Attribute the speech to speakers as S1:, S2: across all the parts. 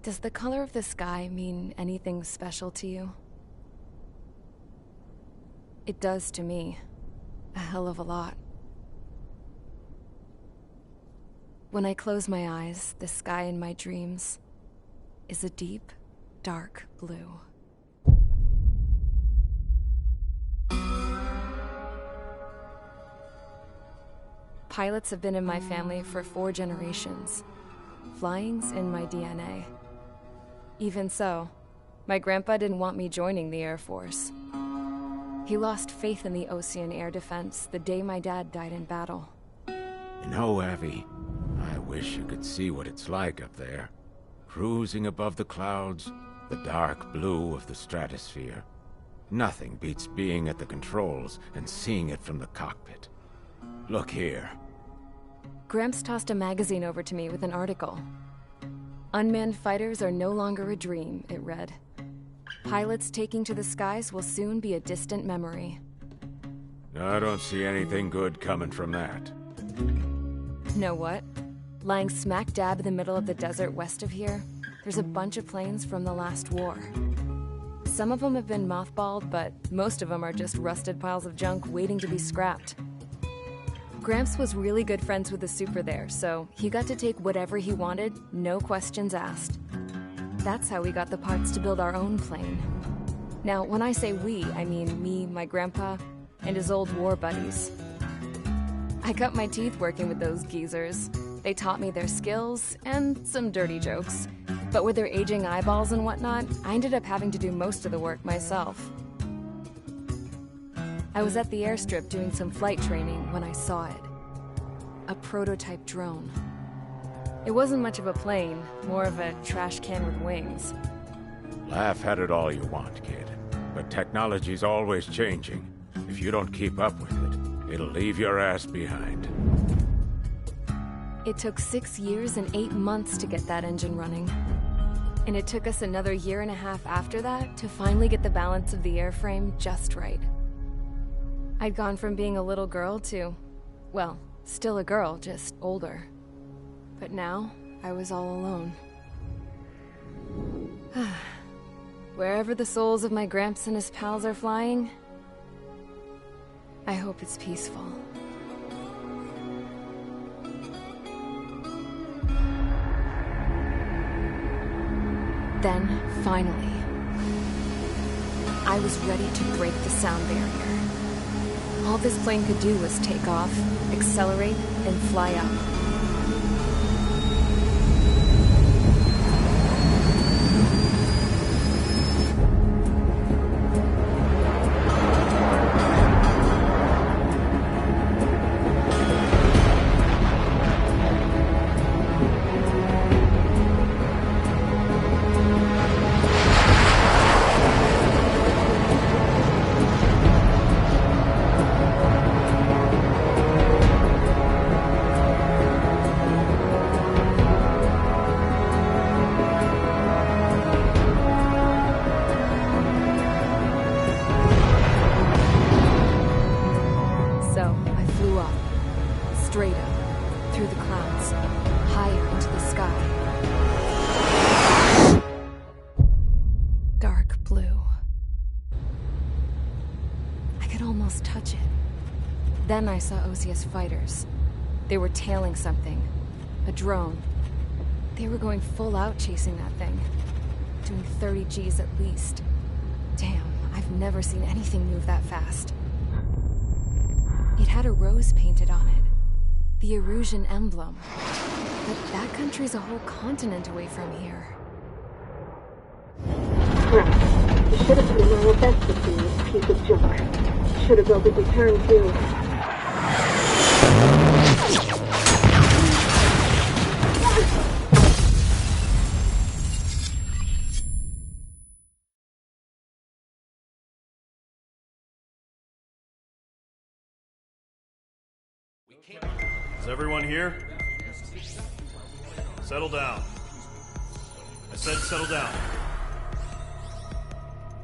S1: Does the color of the sky mean anything special to you? It does to me. A hell of a lot. When I close my eyes, the sky in my dreams is a deep, dark blue. Pilots have been in my family for 4 generations. Flying's in my DNA. Even so, my grandpa didn't want me joining the Air Force. He lost faith in the Ocean Air Defense the day my dad died in battle.
S2: You know, Abby, I wish you could see what it's like up there. Cruising above the clouds, the dark blue of the stratosphere. Nothing beats being at the controls and seeing it from the cockpit. Look here.
S1: Gramps tossed a magazine over to me with an article. Unmanned fighters are no longer a dream, it read. Pilots taking to the skies will soon be a distant memory.
S2: I don't see anything good coming from that.
S1: Know what? Lying smack dab in the middle of the desert west of here, there's a bunch of planes from the last war. Some of them have been mothballed, but most of them are just rusted piles of junk waiting to be scrapped. Gramps was really good friends with the super there, so he got to take whatever he wanted, no questions asked. That's how we got the parts to build our own plane. Now, when I say we, I mean me, my grandpa, and his old war buddies. I cut my teeth working with those geezers. They taught me their skills, and some dirty jokes. But with their aging eyeballs and whatnot, I ended up having to do most of the work myself. I was at the airstrip doing some flight training when I saw it. A prototype drone. It wasn't much of a plane, more of a trash can with wings.
S2: Laugh at it all you want, kid. But technology's always changing. If you don't keep up with it, it'll leave your ass behind.
S1: It took 6 years and 8 months to get that engine running. And it took us another 1.5 years after that to finally get the balance of the airframe just right. I'd gone from being a little girl to, well, still a girl, just older. But now, I was all alone. Wherever the souls of my Gramps and his pals are flying, I hope it's peaceful. Then, finally, I was ready to break the sound barrier. All this plane could do was take off, accelerate, and fly up. Straight up, through the clouds, higher into the sky. Dark blue. I could almost touch it. Then I saw OCS fighters. They were tailing something. A drone. They were going full out chasing that thing. Doing 30 Gs at least. Damn, I've never seen anything move that fast. It had a rose painted on it. The Erusian emblem. But that country's a whole continent away from here.
S3: Right. You should have been my best to see this piece of junk. Should have built a return too.
S4: Is everyone here? Settle down. I said settle down.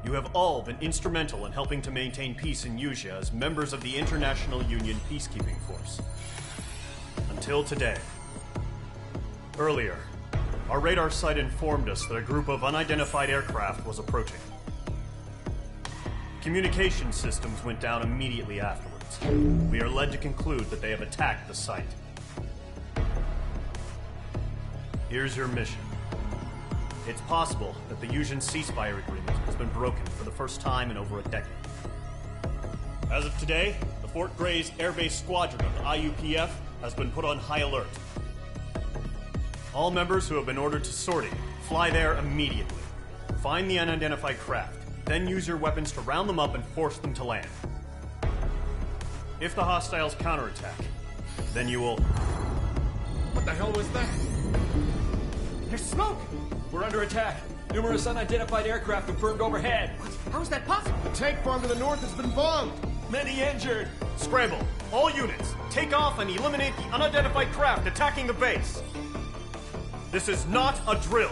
S4: You have all been instrumental in helping to maintain peace in Usea as members of the International Union Peacekeeping Force. Until today. Earlier, Our radar site informed us that a group of unidentified aircraft was approaching. Communication systems went down immediately afterwards. We are led to conclude that they have attacked the site. Here's your mission. It's possible that the Yuuzhan ceasefire agreement has been broken for the first time in over a decade. As of today, the Fort Grays Air Base Squadron of the IUPF has been put on high alert. All members who have been ordered to sortie, fly there immediately. Find the unidentified craft, then use your weapons to round them up and force them to land. If the hostiles counterattack, then you will...
S5: What the hell was that? There's smoke! We're under attack. Numerous unidentified aircraft confirmed overhead. What? How is that possible?
S6: The tank farm to the north has been bombed.
S5: Many injured.
S4: Scramble! All units, take off and eliminate the unidentified craft attacking the base! This is not a drill!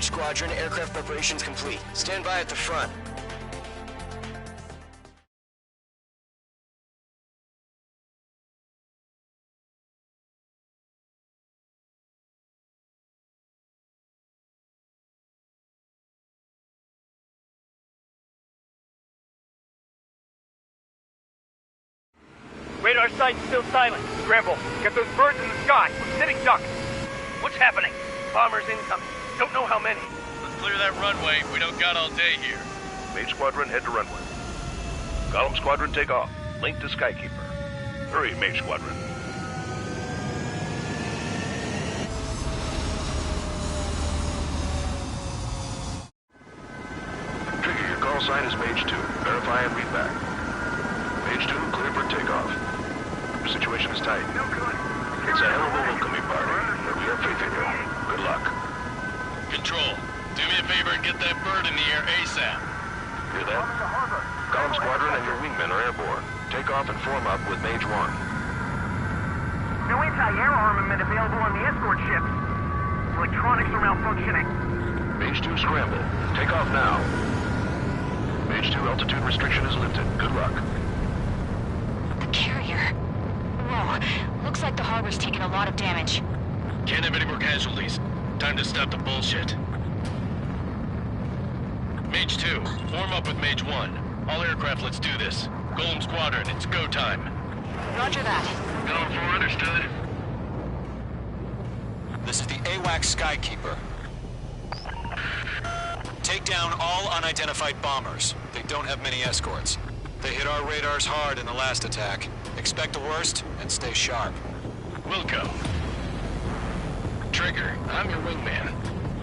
S7: Squadron, aircraft preparations complete. Stand by at the front.
S8: Radar site's still silent. Scramble. Get those birds in the sky. We're sitting ducks. What's happening? Bombers incoming. Don't know how many.
S9: Let's clear that runway. We don't got all day here.
S10: Mage Squadron, head to runway. Column Squadron, take off. Link to Skykeeper. Hurry, Mage Squadron. Trigger, your call sign is Mage 2. Verify and read back. Mage 2, clear for takeoff. Your situation is tight. It's a hell of a welcoming party, but we have faith in you. Good luck.
S9: Control, do me a favor and get that bird in the air ASAP.
S10: Hear that? Column Squadron and your wingmen are airborne. Take off and form up with Mage 1.
S8: No anti-air armament available on the escort ships. Electronics are malfunctioning.
S10: Mage 2, scramble. Take off now. Mage 2, altitude restriction is lifted. Good luck.
S11: The carrier. Whoa. Looks like the harbor's taken a lot of damage.
S9: Can't have any more casualties. Time to stop the bullshit. Mage 2, form up with Mage 1. All aircraft, let's do this. Golem Squadron, it's go time.
S11: Roger that.
S9: Going for understood.
S12: This is the AWACS Skykeeper. Take down all unidentified bombers. They don't have many escorts. They hit our radars hard in the last attack. Expect the worst and stay sharp.
S9: Wilco. Trigger, I'm your wingman.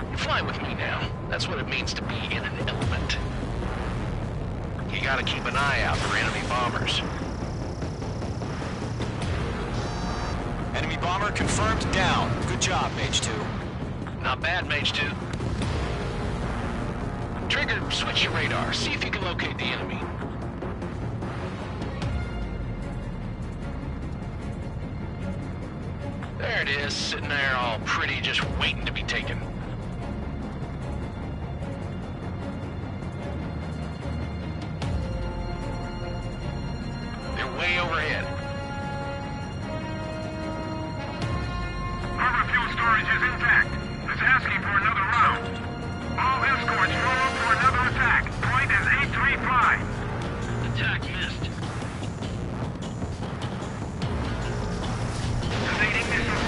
S9: You fly with me now. That's what it means to be in an element. You gotta keep an eye out for enemy bombers.
S12: Enemy bomber confirmed down. Good job, Mage 2.
S9: Not bad, Mage 2. Trigger, switch your radar. See if you can locate the enemy. There it is, sitting there all pretty, just waiting to be taken. They're way overhead.
S10: Harbor fuel storage is intact. It's asking for another round. All escorts roll up for another attack. Point is 835.
S9: Attack missed.
S10: Evading missile.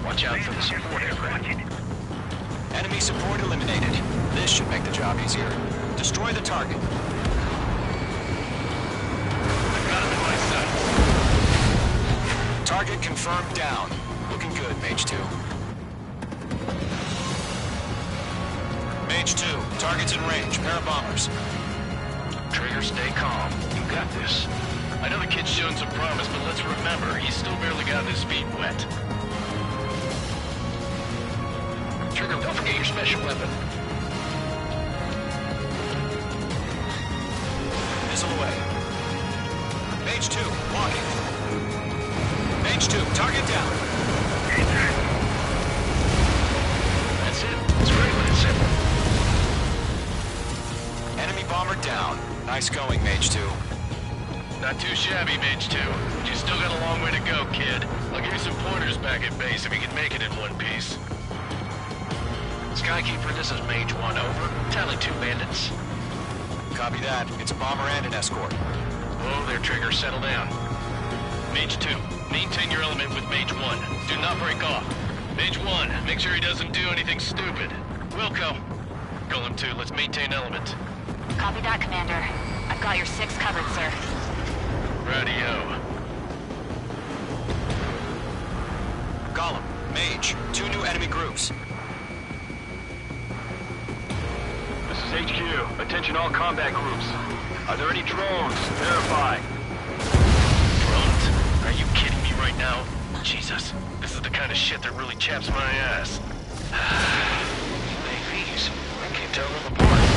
S9: Watch out for the support aircraft.
S12: Enemy support eliminated. This should make the job easier. Destroy the target.
S9: I've got him in my sights.
S12: Target confirmed down. Looking good, Mage 2. Mage 2, target's in range. Pair of bombers.
S9: Trigger, stay calm. You got this. I know the kid's shown some promise, but let's remember, he's still barely got his feet wet. Trigger, don't forget your special weapon.
S12: Missile away. Mage 2, walking. Mage 2, target down.
S9: That's it. It's ready when it's simple.
S12: Enemy bomber down. Nice going, Mage 2.
S9: Not too shabby, Mage 2. But you still got a long way to go, kid. I'll give you some pointers back at base if you can make it in one piece. Skykeeper, this is Mage 1, over. Tally 2 bandits.
S12: Copy that. It's a bomber and an escort.
S9: Oh, there, Trigger. Settle down. Mage 2, maintain your element with Mage 1. Do not break off. Mage 1, make sure he doesn't do anything stupid. Wilco. Golem 2, let's maintain element.
S11: Copy that, Commander. I've got your 6 covered, sir.
S9: Radio.
S12: Golem, Mage, 2 new enemy groups.
S10: This is HQ. Attention all combat groups. Are there any drones? Verify.
S9: Drones? Are you kidding me right now? Jesus, this is the kind of shit that really chaps my ass. Navies. I can't tell them apart.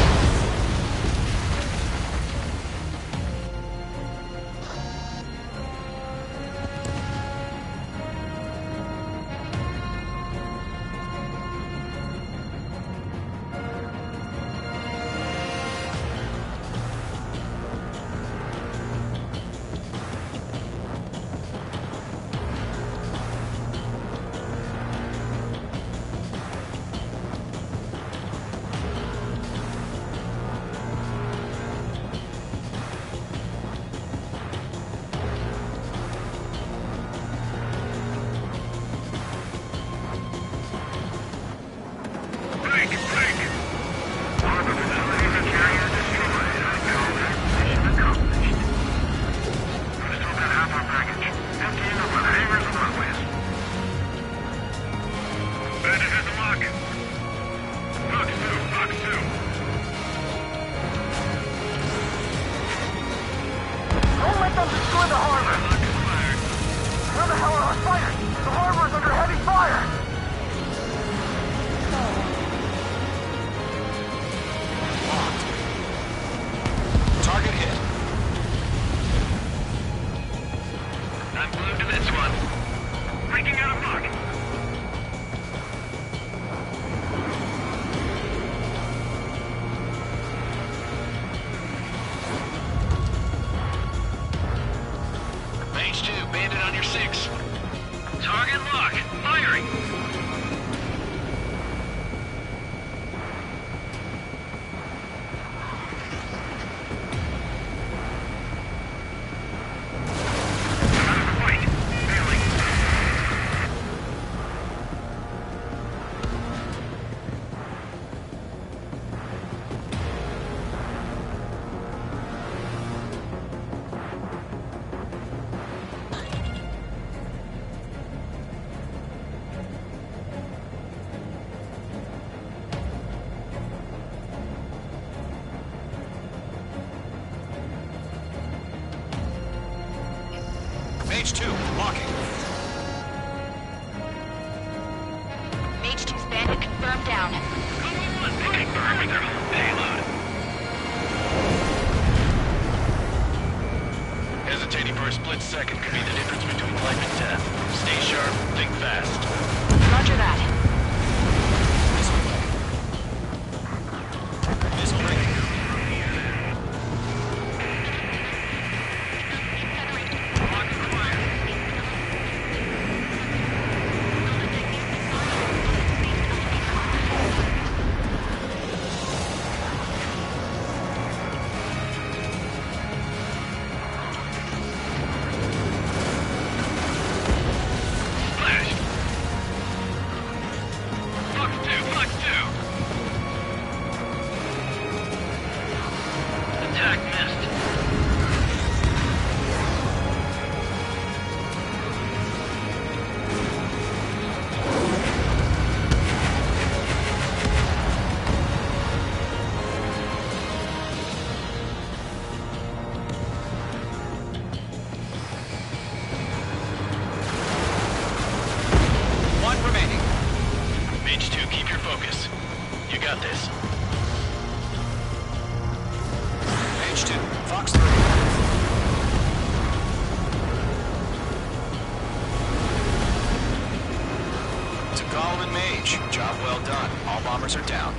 S12: Mage 2, locking.
S9: confirming their home payload. Hesitating for a split second could be the difference between life and death. Stay sharp, think fast.
S11: Roger that.
S12: Missile ready.
S9: Mage 2, keep your focus. You got this.
S12: Mage 2, Fox 3. To Golem and Mage, job well done. All bombers are down.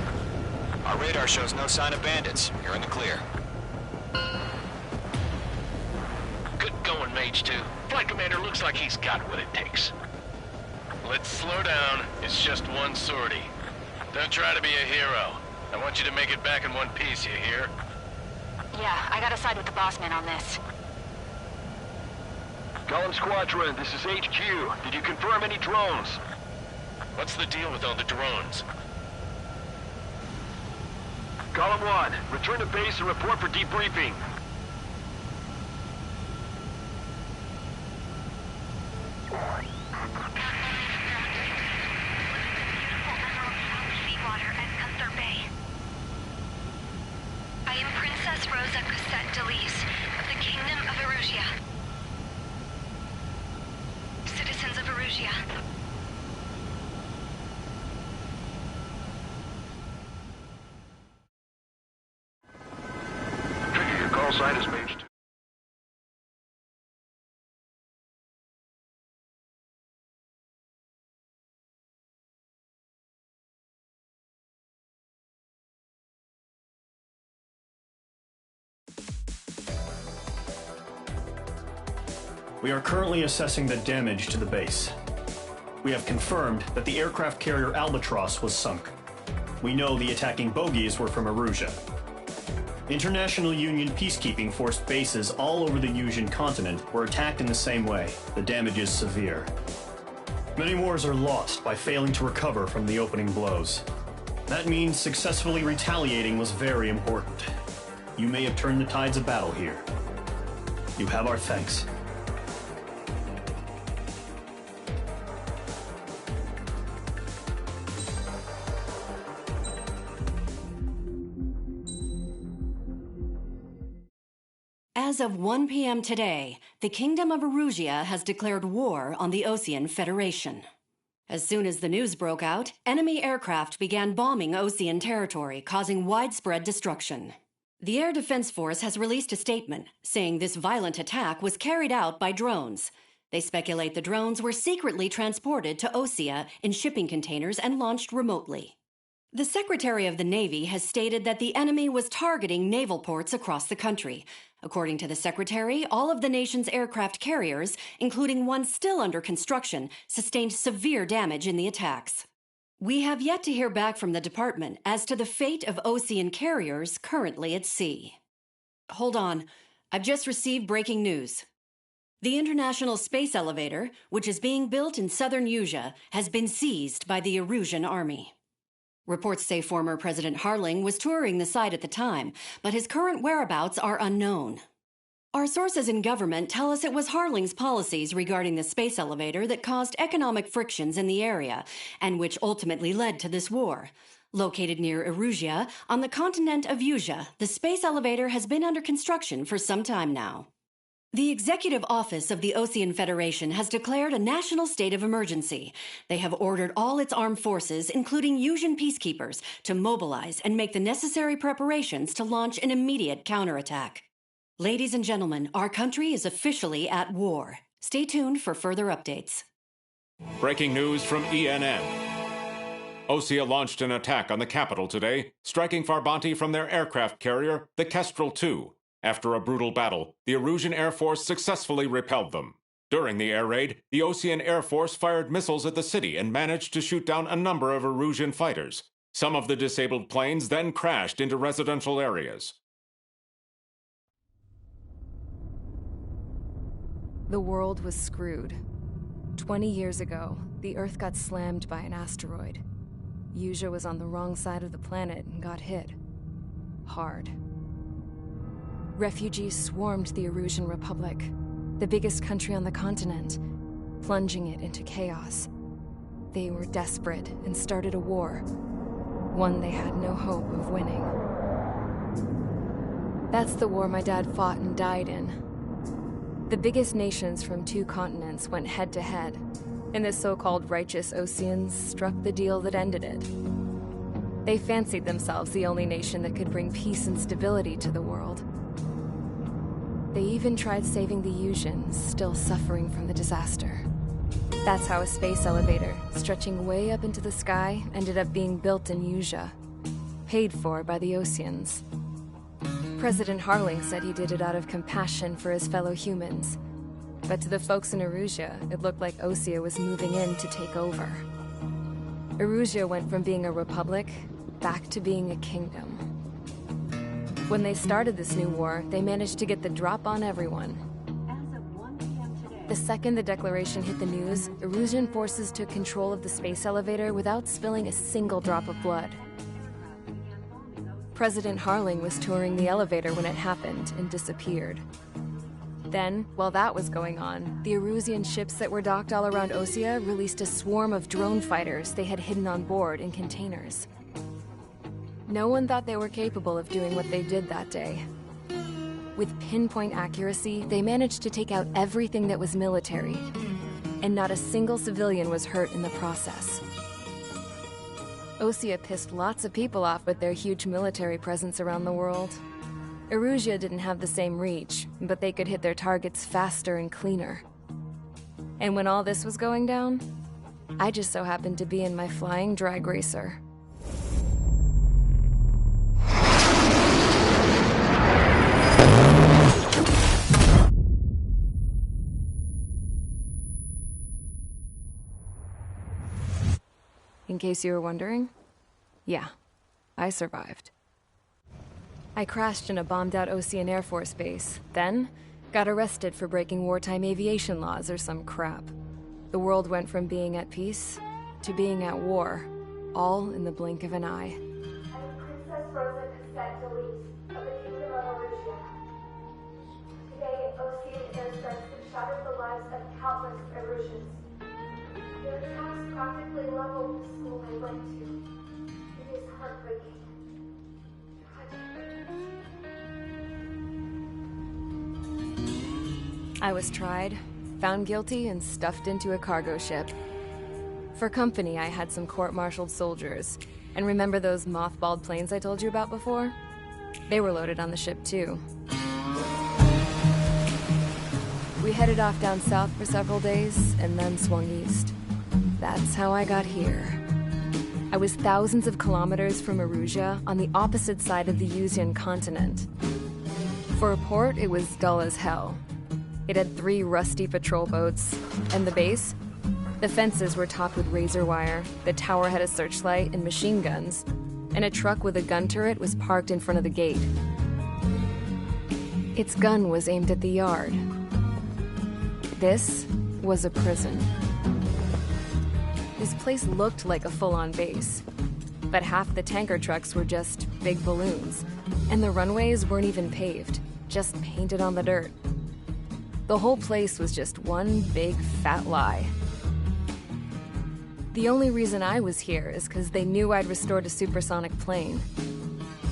S12: Our radar shows no sign of bandits. You're in the clear.
S9: Good going, Mage 2. Flight Commander looks like he's got what it takes. Let's slow down. It's just one sortie. Don't try to be a hero. I want you to make it back in one piece, you hear?
S11: Yeah, I gotta side with the boss man on this.
S10: Golem Squadron, this is HQ. Did you confirm any drones?
S9: What's the deal with all the drones?
S10: Golem 1, return to base and report for debriefing.
S13: I am Princess Rosa Cosette Delise of the Kingdom of Erusia. Citizens of Erusia.
S10: Trigger, your call sign is Mage 2.
S4: We are currently assessing the damage to the base. We have confirmed that the aircraft carrier Albatross was sunk. We know the attacking bogies were from Erusia. International Union peacekeeping force bases all over the Yusian continent were attacked in the same way. The damage is severe. Many wars are lost by failing to recover from the opening blows. That means successfully retaliating was very important. You may have turned the tides of battle here. You have our thanks.
S14: As of 1 p.m. today, the Kingdom of Erusia has declared war on the Osean Federation. As soon as the news broke out, enemy aircraft began bombing Osean territory, causing widespread destruction. The Air Defense Force has released a statement saying this violent attack was carried out by drones. They speculate the drones were secretly transported to Osea in shipping containers and launched remotely. The Secretary of the Navy has stated that the enemy was targeting naval ports across the country. According to the Secretary, all of the nation's aircraft carriers, including one still under construction, sustained severe damage in the attacks. We have yet to hear back from the department as to the fate of Osean carriers currently at sea. Hold on. I've just received breaking news. The International Space Elevator, which is being built in southern Yusia, has been seized by the Erusian army. Reports say former President Harling was touring the site at the time, but his current whereabouts are unknown. Our sources in government tell us it was Harling's policies regarding the space elevator that caused economic frictions in the area, and which ultimately led to this war. Located near Erusia, on the continent of Yusia, the space elevator has been under construction for some time now. The Executive Office of the Ocean Federation has declared a national state of emergency. They have ordered all its armed forces, including Yuuzhan peacekeepers, to mobilize and make the necessary preparations to launch an immediate counterattack. Ladies and gentlemen, our country is officially at war. Stay tuned for further updates.
S15: Breaking news from ENN. Osea launched an attack on the capital today, striking Farbanti from their aircraft carrier, the Kestrel II. After a brutal battle, the Erusian Air Force successfully repelled them. During the air raid, the Ocean Air Force fired missiles at the city and managed to shoot down a number of Erusian fighters. Some of the disabled planes then crashed into residential areas.
S1: The world was screwed. 20 years ago, the Earth got slammed by an asteroid. Yuuzhan was on the wrong side of the planet and got hit. Hard. Refugees swarmed the Erusian Republic, the biggest country on the continent, plunging it into chaos. They were desperate and started a war, one they had no hope of winning. That's the war my dad fought and died in. The biggest nations from 2 continents went head-to-head, and the so-called righteous Oceans struck the deal that ended it. They fancied themselves the only nation that could bring peace and stability to the world. They even tried saving the Yuuzhan, still suffering from the disaster. That's how a space elevator, stretching way up into the sky, ended up being built in Yuuzhan, paid for by the Oceans. President Harling said he did it out of compassion for his fellow humans. But to the folks in Erusia, it looked like Osea was moving in to take over. Erusia went from being a republic back to being a kingdom. When they started this new war, they managed to get the drop on everyone. The second the declaration hit the news, Erusian forces took control of the space elevator without spilling a single drop of blood. President Harling was touring the elevator when it happened and disappeared. Then, while that was going on, the Erusian ships that were docked all around Osea released a swarm of drone fighters they had hidden on board in containers. No one thought they were capable of doing what they did that day. With pinpoint accuracy, they managed to take out everything that was military, and not a single civilian was hurt in the process. Osea pissed lots of people off with their huge military presence around the world. Erusia didn't have the same reach, but they could hit their targets faster and cleaner. And when all this was going down, I just so happened to be in my flying drag racer. In case you were wondering, yeah, I survived. I crashed in a bombed-out Ocean Air Force base, then got arrested for breaking wartime aviation laws or some crap. The world went from being at peace to being at war, all in the blink of an eye.
S13: Princess Rosa Cassette Delise of the Kingdom of Erusia. Today, Ocean airstrikes have shattered the lives of countless Erusians. Their attacks practically leveled the school I went to. It is heartbreaking.
S1: I was tried, found guilty, and stuffed into a cargo ship. For company, I had some court-martialed soldiers. And remember those mothballed planes I told you about before? They were loaded on the ship, too. We headed off down south for several days, and then swung east. That's how I got here. I was thousands of kilometers from Erusia, on the opposite side of the Yuuzhan continent. For a port, it was dull as hell. It had 3 rusty patrol boats, and the base? The fences were topped with razor wire, the tower had a searchlight and machine guns, and a truck with a gun turret was parked in front of the gate. Its gun was aimed at the yard. This was a prison. This place looked like a full-on base, but half the tanker trucks were just big balloons, and the runways weren't even paved, just painted on the dirt. The whole place was just one big fat lie. The only reason I was here is because they knew I'd restored a supersonic plane.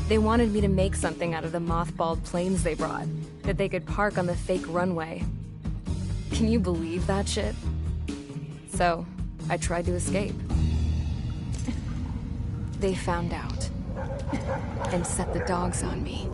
S1: They wanted me to make something out of the mothballed planes they brought, that they could park on the fake runway. Can you believe that shit? So, I tried to escape. They found out, and set the dogs on me.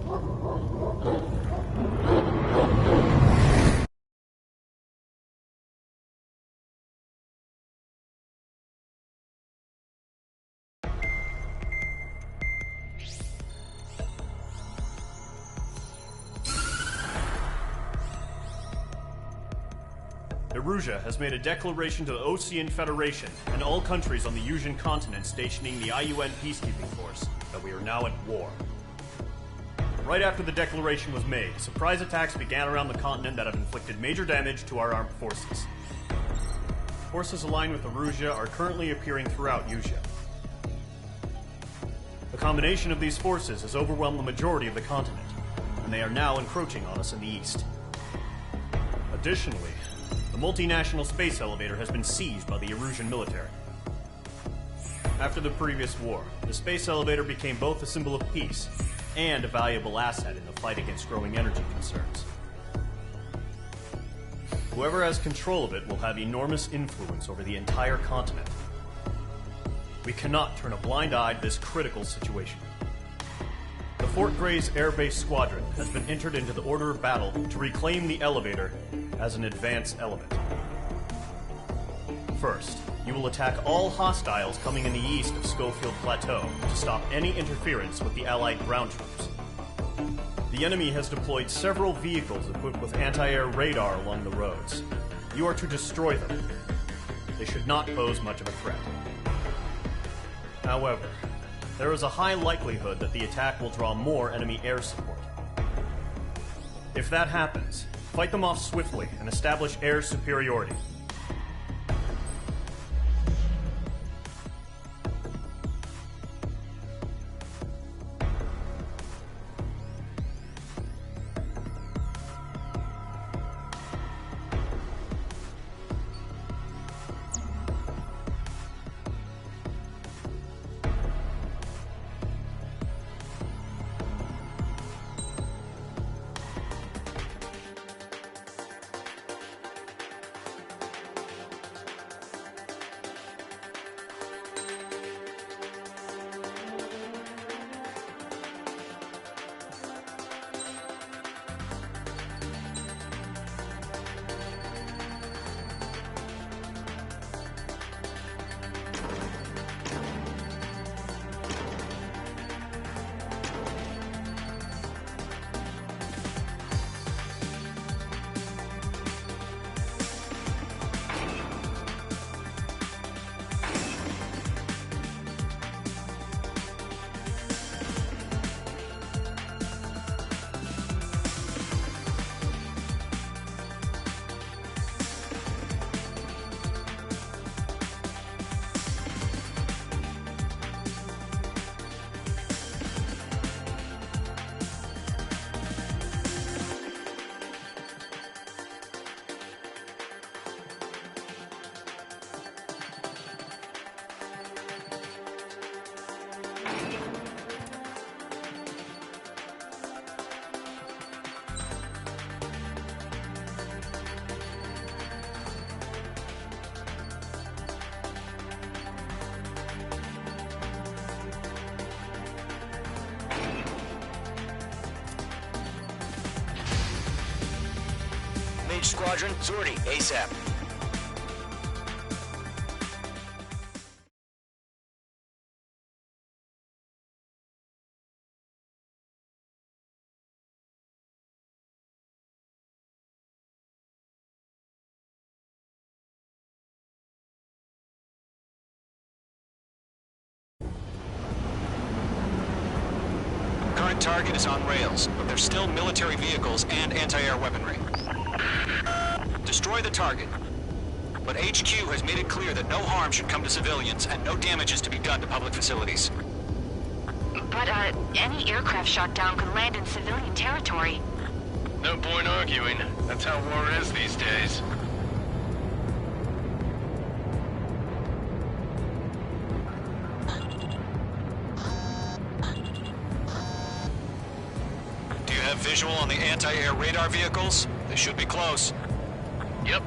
S4: Erusia has made a declaration to the Ocean Federation and all countries on the Usian continent stationing the IUN peacekeeping force that we are now at war. Right after the declaration was made, surprise attacks began around the continent that have inflicted major damage to our armed forces. Forces aligned with Erusia are currently appearing throughout Usia. The combination of these forces has overwhelmed the majority of the continent, and they are now encroaching on us in the east. Additionally, the multinational space elevator has been seized by the Erusian military. After the previous war, the space elevator became both a symbol of peace and a valuable asset in the fight against growing energy concerns. Whoever has control of it will have enormous influence over the entire continent. We cannot turn a blind eye to this critical situation. The Fort Gray's Air Base Squadron has been entered into the order of battle to reclaim the elevator as an advance element. First, you will attack all hostiles coming in the east of Schofield Plateau to stop any interference with the Allied ground troops. The enemy has deployed several vehicles equipped with anti-air radar along the roads. You are to destroy them. They should not pose much of a threat. However, there is a high likelihood that the attack will draw more enemy air support. If that happens, fight them off swiftly and establish air superiority.
S7: Squadron, Zordy, ASAP.
S12: Current target is on rails, but there's still military vehicles and anti-air weaponry. Destroy the target. But HQ has made it clear that no harm should come to civilians and no damage is to be done to public facilities.
S11: But, any aircraft shot down could land in civilian territory.
S9: No point arguing. That's how war is these days.
S12: visual on the anti-air radar vehicles? They should be close.
S9: Yep.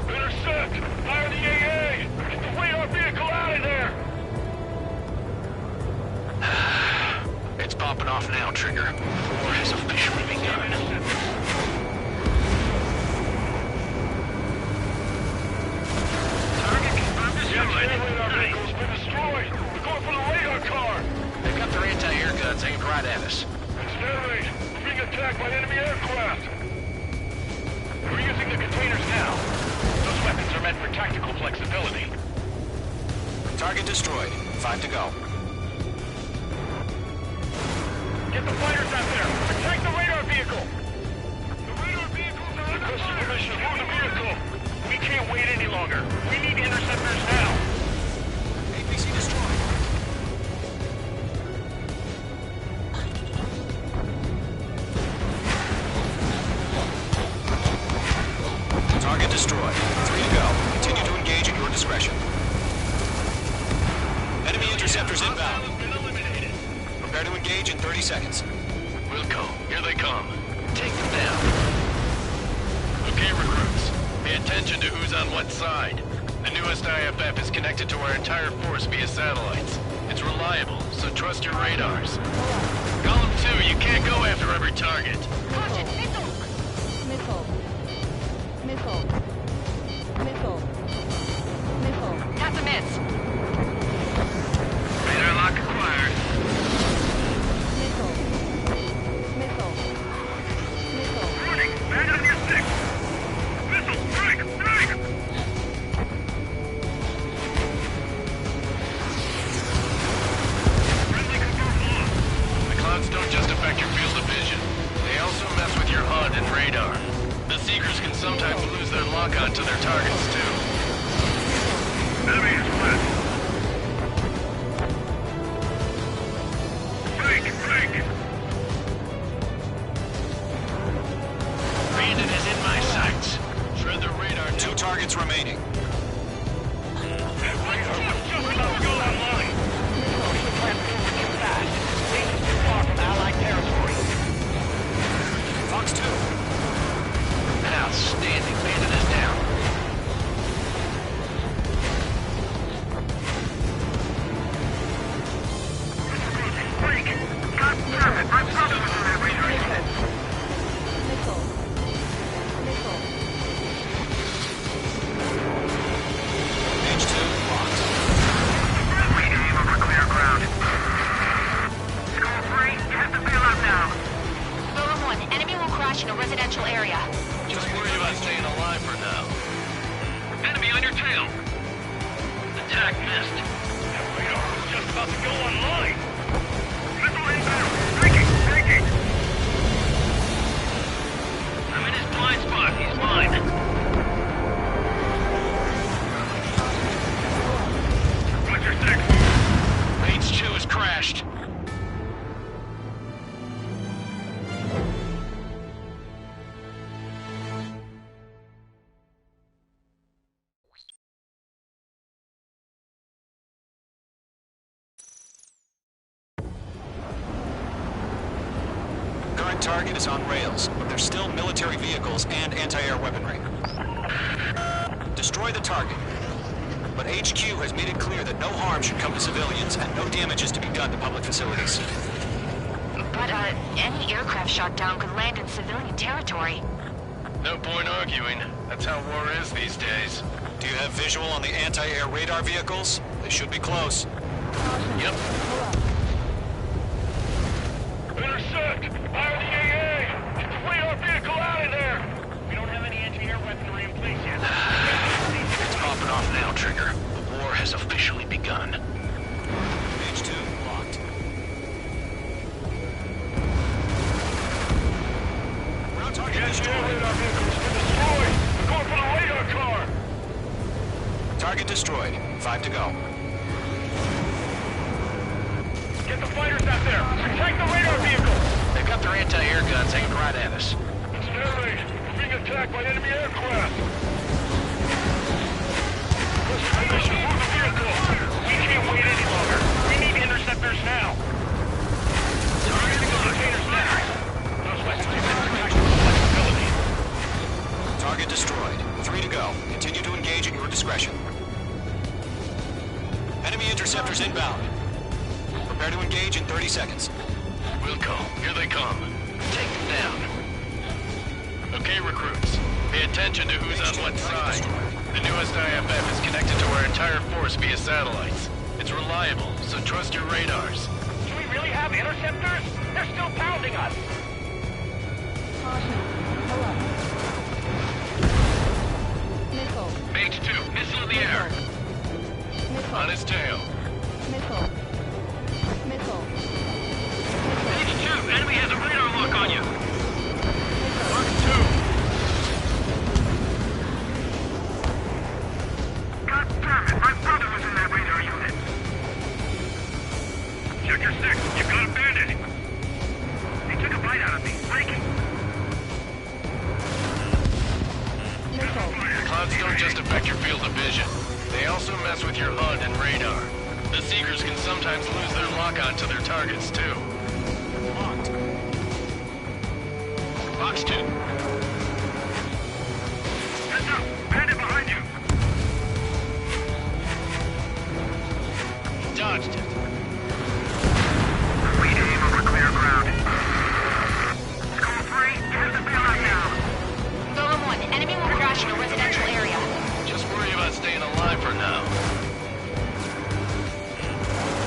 S8: Intercept! Fire the AA! Get the radar vehicle out of there!
S9: It's popping off now, Trigger. War has officially begun.
S8: Target confirmed destroyed. The radar vehicle's been destroyed. We're going for the radar car.
S9: They've got their anti-air guns aimed right at us.
S8: Exterminate! We're being attacked by enemy aircraft. We're using the containers now. Those weapons are meant for tactical flexibility.
S12: Target destroyed. 5 to go.
S8: Get the fighters out there! Protect the radar vehicle! The radar vehicles are under fire! Permission to move the vehicle! We can't wait any longer. We need interceptors now!
S12: APC destroyed. Target destroyed. 3 to go. Continue to engage at your discretion. Enemy interceptors inbound. Prepare to engage in 30 seconds.
S9: Wilco, here they come. Take them down. Okay, recruits. Pay attention to who's on what side. The newest IFF is connected to our entire force via satellites. It's reliable, so trust your radars. Column 2, you can't go after every target.
S1: Caution, missile! Missile. Missile. Missile. Missile.
S11: That's a miss.
S8: Radar lock acquired.
S1: Missile. Missile. Missile.
S8: Running! Stand on your stick! Missile! Strike! Strike! Friendly confirmed lost.
S9: The clouds don't just affect your field of vision. They also mess with your HUD and radar. The Seekers can sometimes lose their lock-on to their targets, too.
S8: Enemy is split. Break! Break!
S9: Bandit is in my sights. Shred the radar.
S12: 2 targets remaining.
S8: Just about to go online. Ocean platform will get fast. This is too far from Allied territory.
S12: Fox 2.
S9: Outstanding. Bandit is down.
S8: Break! Got target. I'm probably on that radar.
S1: Missile. Missile.
S12: Page 2 locked.
S8: We aim over clear ground. School 3, you have to bail out now.
S11: Golem 1, enemy will crash in a residential area.
S9: Just worried about staying alive for now.
S8: Enemy on your tail. Attack missed. That radar was just about to go online. Missile inbound. Breaking. Breaking. I'm in his blind spot. He's mine. Roger 6.
S9: Page 2 has crashed.
S12: Current target is on rails, but there's still military vehicles and anti-air weaponry. Destroy the target. But HQ has made it clear that no harm should come to civilians and no damage is to be done to public facilities.
S11: But, any aircraft shot down could land in civilian territory.
S9: No point arguing. That's how war is these days.
S12: Do you have visual on the anti-air radar vehicles? They should be close.
S9: Yep.
S8: Intercept! Fire the AA! Get the radar vehicle out of there! We don't have any anti-air weaponry in place yet.
S9: It's popping off now, Trigger. The war has officially begun.
S12: Page 2 locked. Ground target destroyed.
S8: Radar vehicle's been destroyed! We're going for the radar car!
S12: Target destroyed. 5 to go.
S8: Get the fighters out there! Protect the radar vehicle!
S9: They've got their anti-air guns aimed right at us.
S8: Exterminate! We're being attacked by enemy aircraft! Mission, move the vehicle! We can't wait any longer. We need interceptors now. Targeting the containers now. Those weapons give us tactical flexibility.
S12: Target destroyed. 3 to go. Continue to engage at your discretion. Enemy interceptors inbound. Prepare to engage in 30 seconds.
S9: Wilco, here they come. Take them down. Okay, recruits. Pay attention to who's on what side. The newest IFF is connected to our entire force via satellites. It's reliable, so trust your radars.
S8: Do we really have interceptors? They're still pounding us.
S16: Missile.
S9: Mage 2, missile in the air.
S16: Missile.
S9: On his tail.
S16: Missile. Missile.
S9: Mage 2, enemy has a radar lock on you. Mark 2.
S8: God damn it, my brother was in that radar unit. Sector 6, you've got a bandit. He took a bite out of me. Breaking.
S9: Clouds don't just affect your field of vision. They also mess with your HUD and radar. The Seekers can sometimes lose their lock-on to their targets, too.
S12: Locked.
S9: Box 2.
S8: Heads up! Bandit behind you!
S9: Dodged it.
S8: We aim over clear ground. School 3, here's the bailout now.
S11: Golem 1, enemy will crash in a residential area.
S9: Just worry about staying alive for now.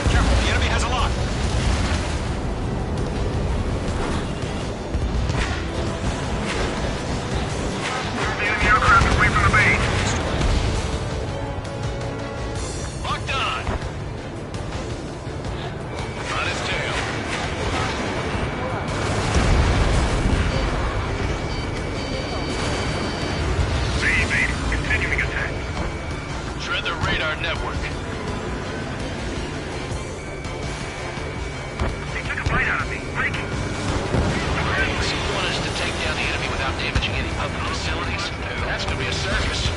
S12: Careful, the enemy has a lock.
S8: Move the enemy aircraft away from the base.
S9: Locked on. On his tail.
S8: See, baby. Continuing attack.
S9: Shred the radar network.
S8: He took a bite out of me. Breaking.
S9: So you want us to take down the enemy without damaging any public facilities? It has to be a circus.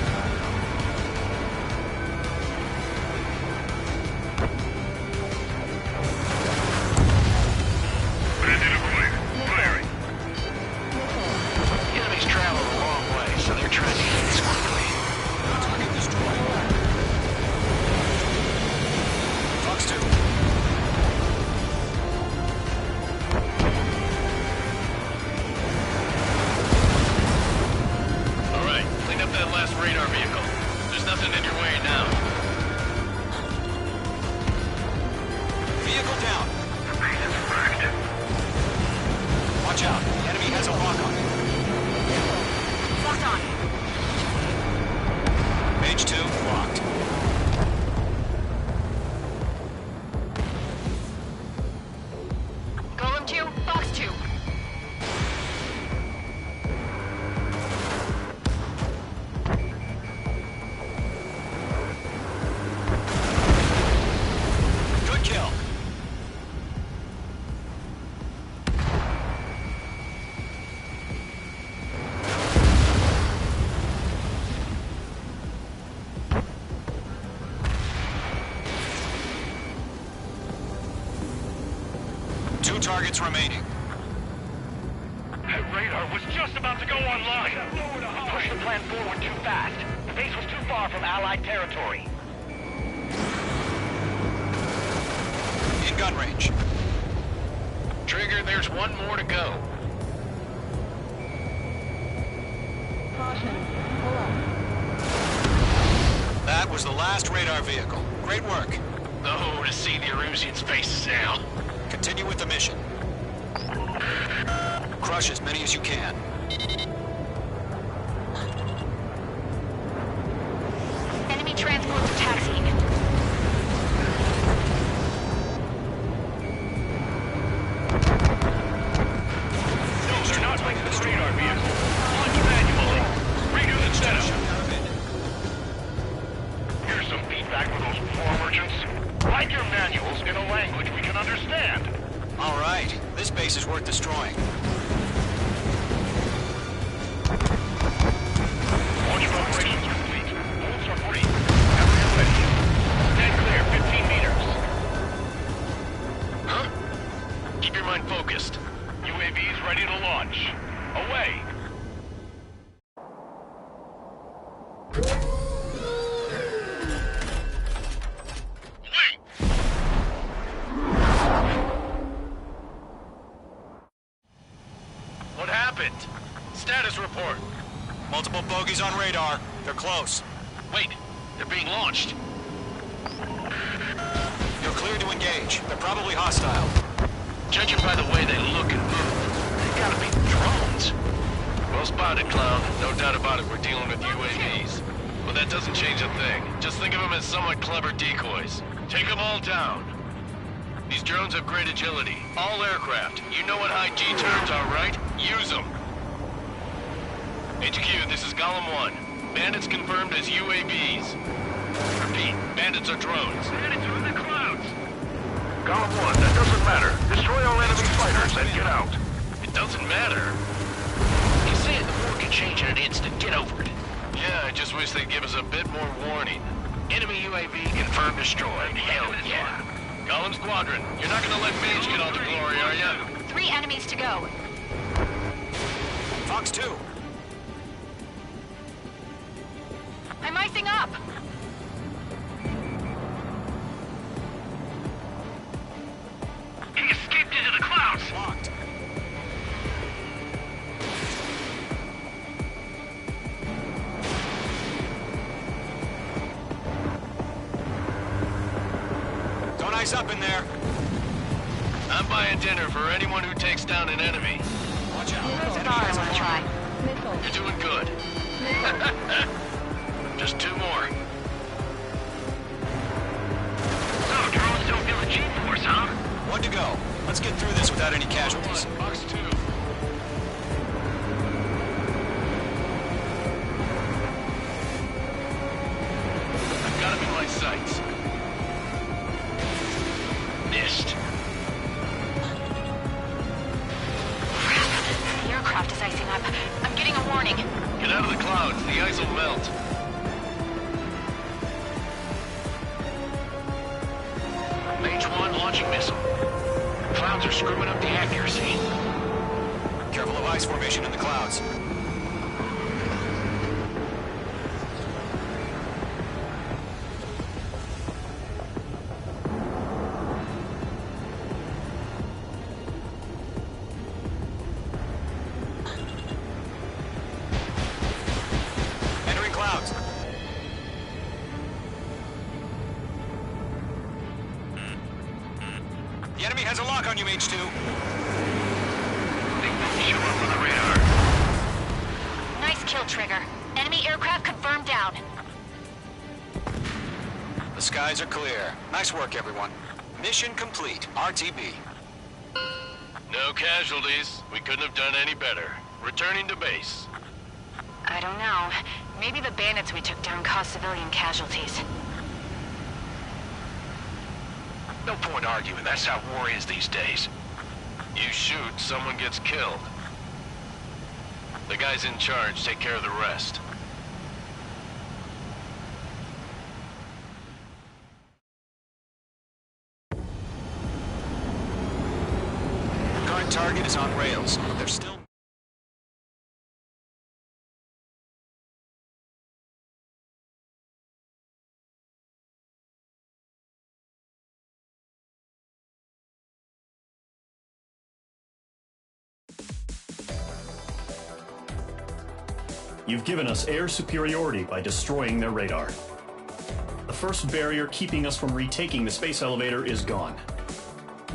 S8: Bandit acquired. Firing.
S9: The enemy's traveled a long way, so they're trying to get this quickly.
S12: Target destroyed. Fox 2.
S9: All right, clean up that last radar vehicle. There's nothing in your way now.
S12: Vehicle down.
S8: The base is wrecked.
S12: Watch out. The enemy has a lock on it.
S11: Locked on.
S12: Mage 2, locked.
S11: Golem 2, Fox 2.
S12: Good kill. Two targets remaining.
S8: That radar was just about to go online. Push the plan forward too fast. The base was too far from Allied territory.
S12: In gun range.
S9: Trigger, there's one more to go.
S16: Caution. Pull up.
S12: That was the last radar vehicle. Great work.
S9: Oh, to see the Erusians' faces now.
S12: Continue with the mission. Crush as many as you can.
S11: Enemy transports taxiing.
S8: No, they're not linked to the radar vehicle. Launch manually. Redo the setup. Here's some feedback for those floor merchants. Write your manuals in a language we can understand.
S12: All right. This base is worth destroying.
S8: Launch operations complete. Bolts are free. Every
S9: focused.
S8: UAVs ready to launch. Away!
S9: What happened? Status report.
S12: Multiple bogies on radar. They're close.
S9: Wait, they're being launched.
S12: You're cleared to engage. They're probably hostile.
S9: Judging by the way they look and move, they gotta be drones. Well spotted, Clown. No doubt about it, we're dealing with UAVs. But that doesn't change a thing. Just think of them as somewhat clever decoys. Take them all down. These drones have great agility. All aircraft. You know what high G terms are, right? Use them. HQ, this is Golem 1. Bandits confirmed as UAVs. Repeat, bandits are drones.
S8: Bandits are in the clouds.
S10: Golem 1, that doesn't matter. Destroy all enemy fighters and get out.
S9: It doesn't matter.
S8: You say it, the war can change in an instant. Get over it.
S9: Yeah, I just wish they'd give us a bit more warning.
S8: Enemy UAV confirmed destroyed. Hell yeah.
S9: Golem Squadron, you're not gonna let Mage get all the glory, are ya?
S11: 3 enemies to go.
S12: Fox 2.
S11: I'm icing up.
S8: He escaped into the clouds.
S12: Locked. Don't ice up in there.
S9: I'm buying dinner for anyone who takes down an enemy.
S12: Watch out.
S11: Star, I want to try.
S16: Missile.
S9: You're doing good. Just 2 more.
S8: So, drones don't feel the G-force, huh?
S12: 1 to go. Let's get through this without any casualties.
S9: Fox 2. I've got him in my sights. Missed.
S11: The aircraft is icing up. I'm getting a warning.
S9: Get out of the clouds. The ice will melt.
S8: Mage 1 launching missile. Clouds are screwing up the accuracy.
S12: Careful of ice formation in the clouds. Entering clouds. The enemy has a lock on you, Mage 2.
S8: Show up on the radar.
S11: Nice kill, Trigger. Enemy aircraft confirmed down.
S12: The skies are clear. Nice work, everyone. Mission complete. RTB.
S9: No casualties. We couldn't have done any better. Returning to base.
S11: I don't know. Maybe the bandits we took down caused civilian casualties.
S8: No point arguing. That's how war is these days.
S9: You shoot, someone gets killed. The guys in charge take care of the rest.
S12: Current target is on rails, but they're still...
S4: You've given us air superiority by destroying their radar. The first barrier keeping us from retaking the space elevator is gone.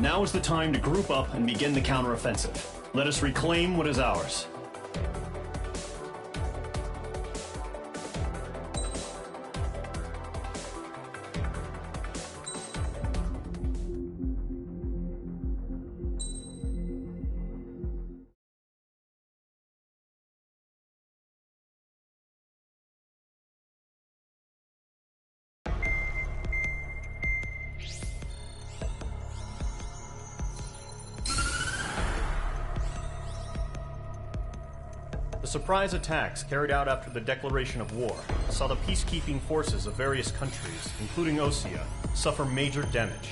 S4: Now is the time to group up and begin the counteroffensive. Let us reclaim what is ours. The surprise attacks carried out after the declaration of war saw the peacekeeping forces of various countries, including Osea, suffer major damage.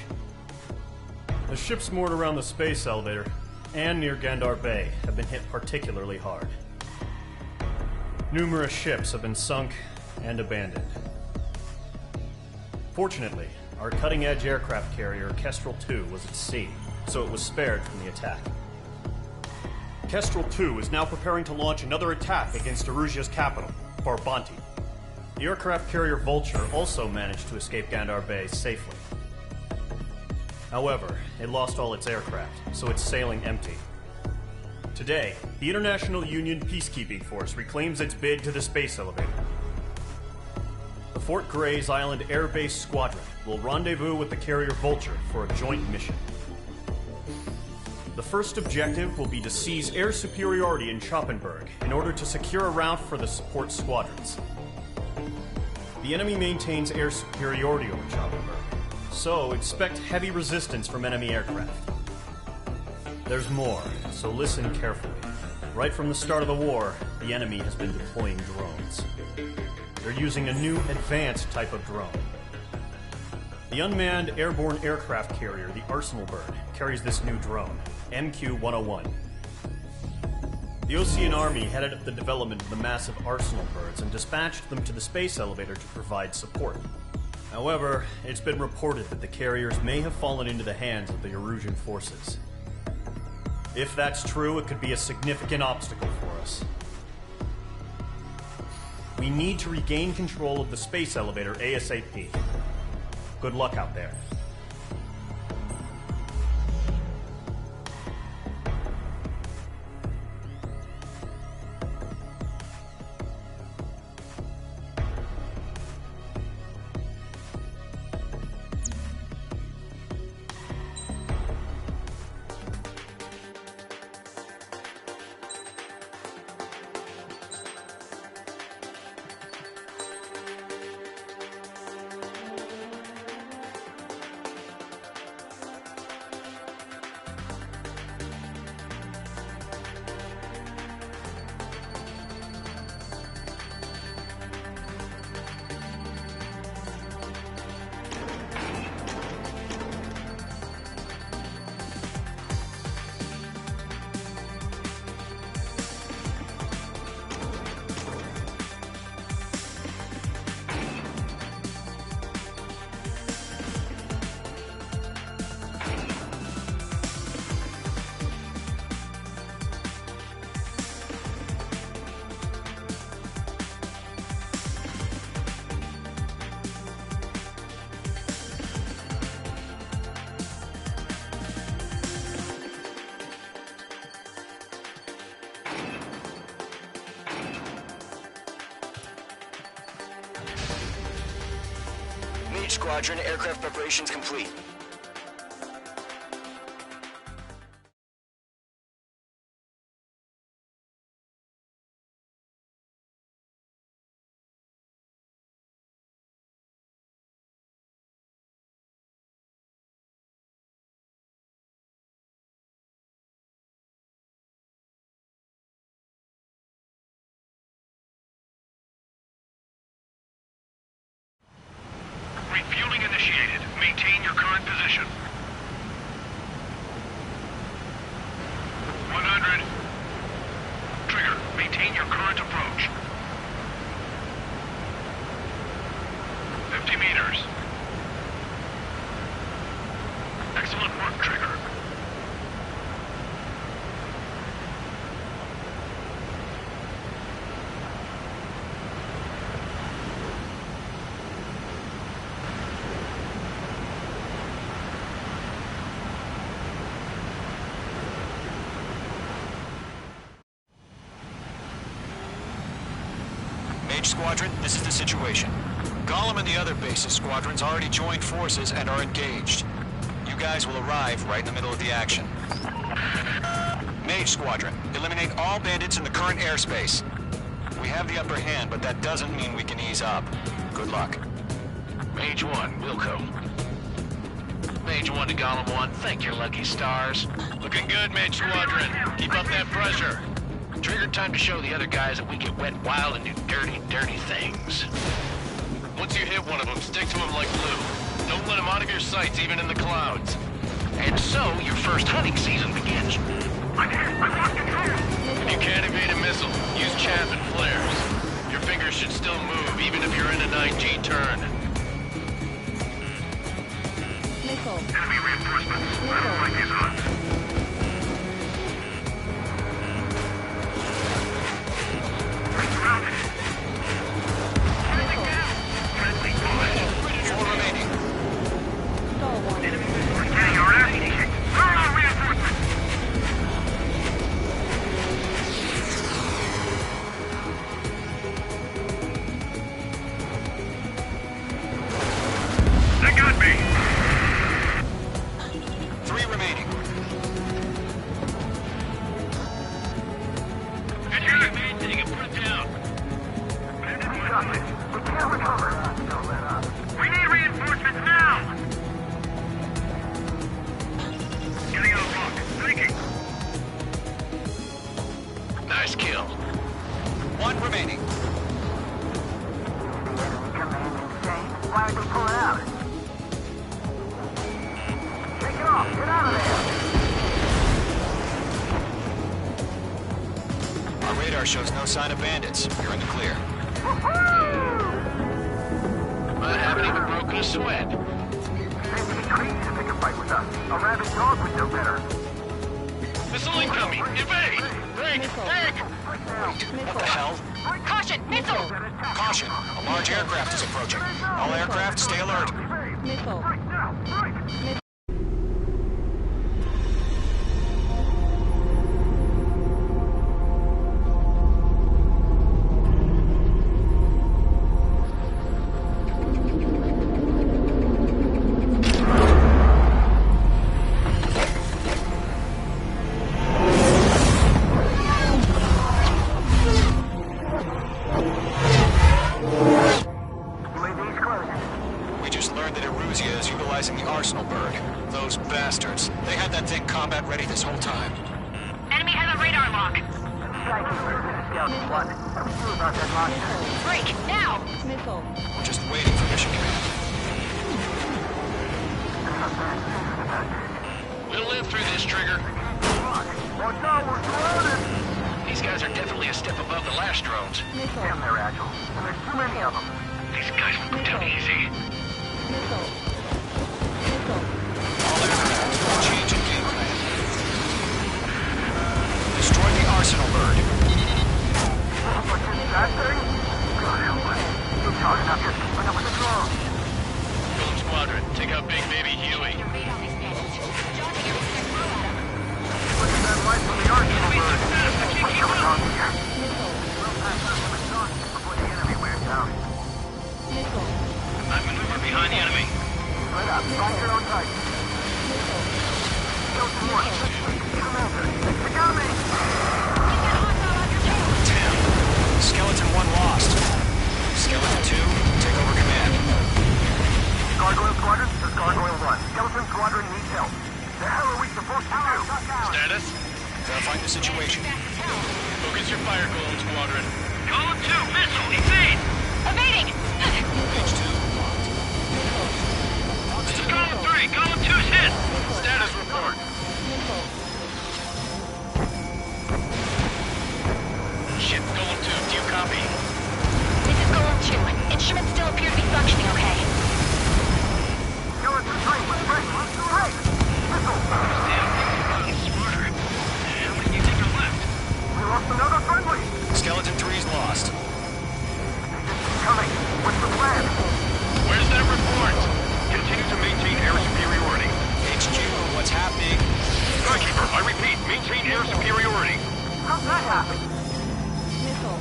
S4: The ships moored around the space elevator and near Gandar Bay have been hit particularly hard. Numerous ships have been sunk and abandoned. Fortunately, our cutting-edge aircraft carrier Kestrel 2 was at sea, so it was spared from the attack. Kestrel 2 is now preparing to launch another attack against Erusia's capital, Farbanti. The aircraft carrier Vulture also managed to escape Gandar Bay safely. However, it lost all its aircraft, so it's sailing empty. Today, the International Union Peacekeeping Force reclaims its bid to the space elevator. The Fort Gray's Island Air Base Squadron will rendezvous with the carrier Vulture for a joint mission. The first objective will be to seize air superiority in Schoppenberg in order to secure a route for the support squadrons. The enemy maintains air superiority over Schoppenberg, so expect heavy resistance from enemy aircraft. There's more, so listen carefully. Right from the start of the war, the enemy has been deploying drones. They're using a new advanced type of drone. The unmanned airborne aircraft carrier, the Arsenal Bird, carries this new drone, MQ-101. The Osean Army headed up the development of the massive Arsenal Birds and dispatched them to the space elevator to provide support. However, it's been reported that the carriers may have fallen into the hands of the Erusian forces. If that's true, it could be a significant obstacle for us. We need to regain control of the space elevator ASAP. Good luck out there.
S7: Squadron, aircraft preparations complete.
S8: Refueling initiated. Maintain your current position. 100. Trigger, maintain your current approach. 50 meters. Excellent work, Trigger.
S12: Squadron, this is the situation. Gollum and the other base's squadrons already joined forces and are engaged. You guys will arrive right in the middle of the action. Mage Squadron, eliminate all bandits in the current airspace. We have the upper hand, but that doesn't mean we can ease up. Good luck.
S9: Mage 1, Wilco. Mage 1 to Gollum 1, thank your lucky stars. Looking good, Mage Squadron. Keep up that pressure. Trigger time to show the other guys that we get wet wild and do dirty, dirty things. Once you hit one of them, stick to him like glue. Don't let him out of your sights, even in the clouds. And so, your first hunting season begins. If you can't evade a missile, use chaff and flares. Your fingers should still move, even if you're in a 9G turn.
S16: Missile.
S8: Enemy reinforcements. Like these on. Surrounded. Friendly bullets.
S12: 4 remaining.
S16: Stall one.
S8: We're getting our ass kicked. Where are our reinforcements? They got me.
S12: 3 remaining.
S8: Good shot, man. Take it, put it down. Enemy got it. We can't recover. Don't let up. We need reinforcements now. Getting out of block. Thinking.
S9: Nice kill.
S12: 1 remaining.
S8: Why are they pulling out? Take it off. Get out of there.
S12: Our radar shows no sign of bandits. You're in the clear.
S9: I haven't even broken a sweat.
S8: Maybe Creed should pick a fight with us. A rabid dog would know better.
S9: Missile incoming! Evade! Break! Break!
S12: What the hell?
S11: Caution! Missile!
S12: Caution! A large aircraft is approaching. All aircraft, stay alert.
S16: Missile. Missile.
S12: We just learned that Eruzia is utilizing the Arsenal bird. Those bastards. They had that thing combat ready this whole time.
S11: Enemy has a radar lock. Break! Now!
S16: Missile.
S12: We're just waiting for mission command.
S9: We'll live through this, Trigger.
S8: Watch out, we're surrounded.
S9: These guys are definitely a step above the last drones.
S16: Missile.
S8: Damn, they're agile. And there's too many of them.
S9: These guys will go down easy.
S16: Missile. Missile.
S12: All aircraft, change in game plan. Destroy the Arsenal bird.
S8: What's in that thing? God help us. You're talking about just keeping up with the drone.
S9: Golem Squadron, take out Big Baby Huey.
S8: Look at that light from the Arsenal bird. What's going on here? We'll pass out some exhaust before the enemy wears out.
S16: Missile.
S9: I maneuver behind the enemy.
S8: Split up. Lock your own tight. Skeleton 1. Commander. They got me.
S12: Damn. Skeleton 1 lost. Skeleton 2, take over command.
S8: Gargoyle Squadron, this is Gargoyle 1. Skeleton Squadron needs help. The hell are we supposed to do?
S9: Status?
S12: Verifying the situation.
S9: Focus your fire, Golem Squadron.
S8: Golem 2, missile, evade!
S11: Evading!
S12: Page 2, locked.
S9: This is Golem 3. Golem 2's hit. Status report.
S16: Missile.
S9: Shit, Golem 2, do you copy?
S11: This is Golem 2. Instruments still appear to be functioning okay.
S8: Skeleton 3, let's break! Hey! Missile!
S9: Damn, gotten smarter. How many do you think are left?
S8: We lost another friendly!
S12: Skeleton 3's lost.
S8: Coming! What's the plan?
S9: Where's that report? Continue to maintain air superiority.
S12: HQ, what's happening?
S9: Skykeeper, I repeat, maintain air superiority.
S8: How's that happen?
S16: Missile.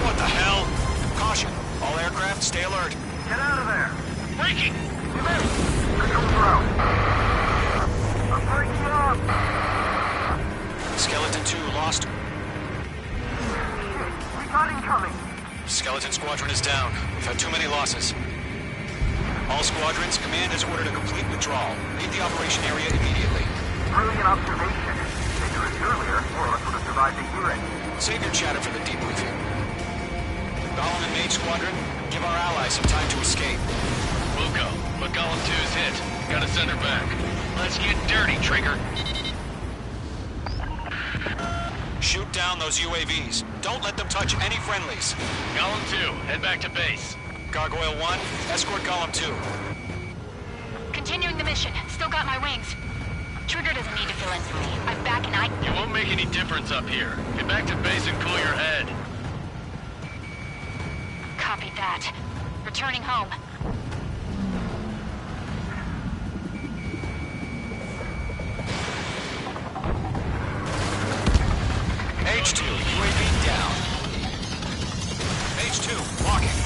S12: What the hell? Caution. All aircraft, stay alert.
S8: Get out of there!
S9: Breaking!
S8: Control throw. I'm breaking up!
S12: Skeleton 2 lost.
S8: We got incoming!
S12: Skeleton Squadron is down. We've had too many losses. All squadrons, command has ordered a complete withdrawal. Leave the operation area immediately.
S8: Brilliant observation. They knew it earlier, more of us would have survived the hearing.
S12: Save your chatter for the debriefing. Golem and Mage Squadron, give our allies some time to escape.
S9: We'll go, but Golem 2's hit. Gotta send her back. Let's get dirty, Trigger.
S12: Shoot down those UAVs. Don't let them touch any friendlies.
S9: Golem 2, head back to base.
S12: Gargoyle 1, escort Golem 2.
S11: Continuing the mission. Still got my wings. Trigger doesn't need to fill in for me. I'm back and I...
S9: You won't make any difference up here. Get back to base and cool your head.
S11: Copy that. Returning home.
S12: H2, UAV down. H2, walking.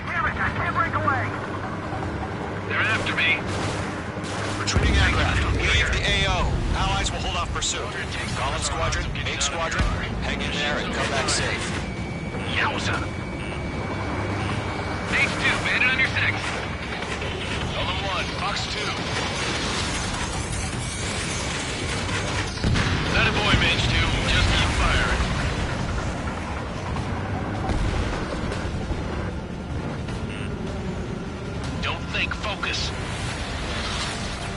S8: Damn it, I can't break away!
S9: They're after me.
S12: Retreating aircraft. Leave the AO. Allies will hold off pursuit. Golem Squadron, H Squadron, hang in there and come back safe.
S9: Yowza. H2, bandit on your 6. Golem 1, Fox 2. That a boy, Mage 2. Just keep firing. Don't think, focus.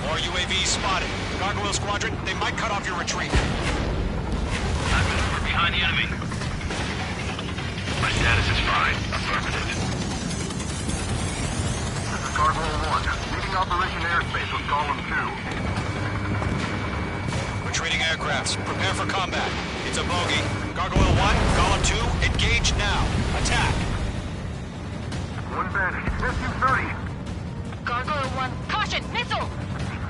S12: More UAVs spotted. Gargoyle Squadron, they might cut off your retreat.
S9: I maneuver behind the enemy. My status is fine. Affirmative.
S10: This is Gargoyle 1, leading Operation Airspace with Golem 2.
S12: Retreating aircrafts, prepare for combat. It's a bogey. Gargoyle 1, Golem 2, engage now. Attack.
S10: One bandit, F-230.
S11: Gargoyle 1, caution! Missile!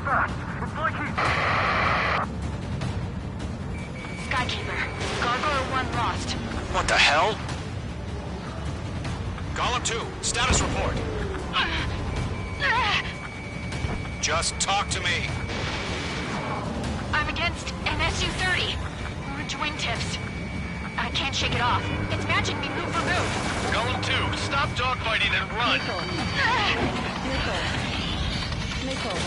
S10: Fast, it's like he's...
S11: Skykeeper. Gargoyle 1 lost.
S12: What the hell? Golem 2, status report. Just talk to me.
S11: I'm against an Su-30. Orange wingtips. I can't shake it off. It's matching me move for move.
S9: Golem 2, stop dogfighting and run.
S16: Nickel.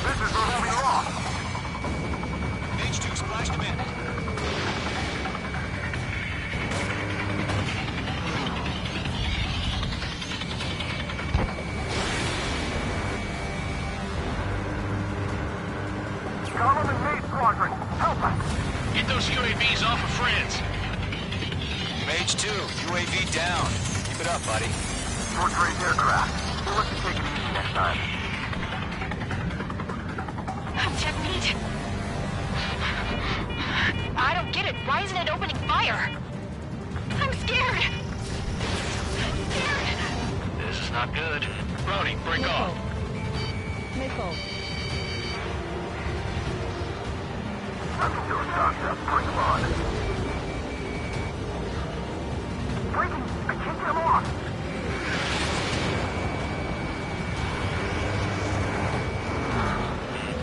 S10: This is where we lost.
S12: H2 splashed him in.
S10: Golem and Mage Squadron, help us.
S9: Get those UAVs off of friends.
S12: Mage 2, UAV down. Keep it up, buddy.
S10: Short-range aircraft. We'll let you take it easy next time.
S11: Technique. I don't get it. Why isn't it opening fire? I'm scared.
S9: This is not good. Brody, break off.
S16: Nickel.
S10: Nothing to a concept. Bring them on. Breaking! I can't get them off!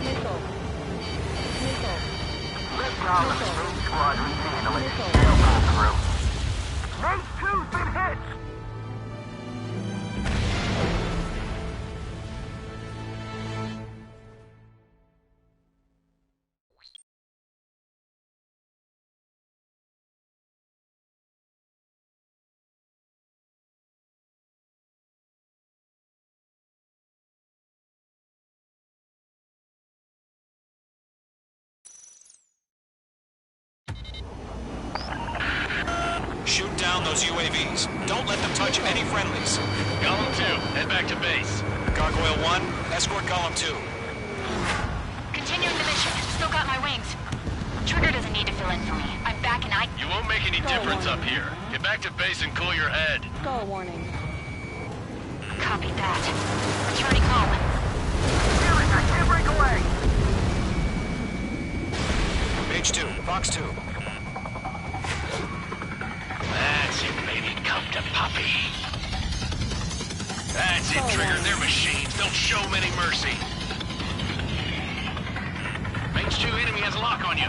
S16: Nickel.
S10: Let Golem and Mage Squadron handle it. They'll go through. Mage 2's been hit!
S12: Shoot down those UAVs. Don't let them touch any friendlies.
S9: Golem 2, head back to base.
S12: Gargoyle 1, escort Golem 2.
S11: Continuing the mission. Still got my wings. Trigger doesn't need to fill in for me. I'm back and I...
S9: You won't make any difference up here. Get back to base and cool your head.
S16: Skull warning.
S11: Copy that. Returning home.
S10: Damn it, I can't break away!
S12: Mage 2, Fox 2.
S9: That's it, baby. Come to Puppy. That's it, Trigger. They're machines. Don't show them any mercy. Mage 2 enemy has a lock on you.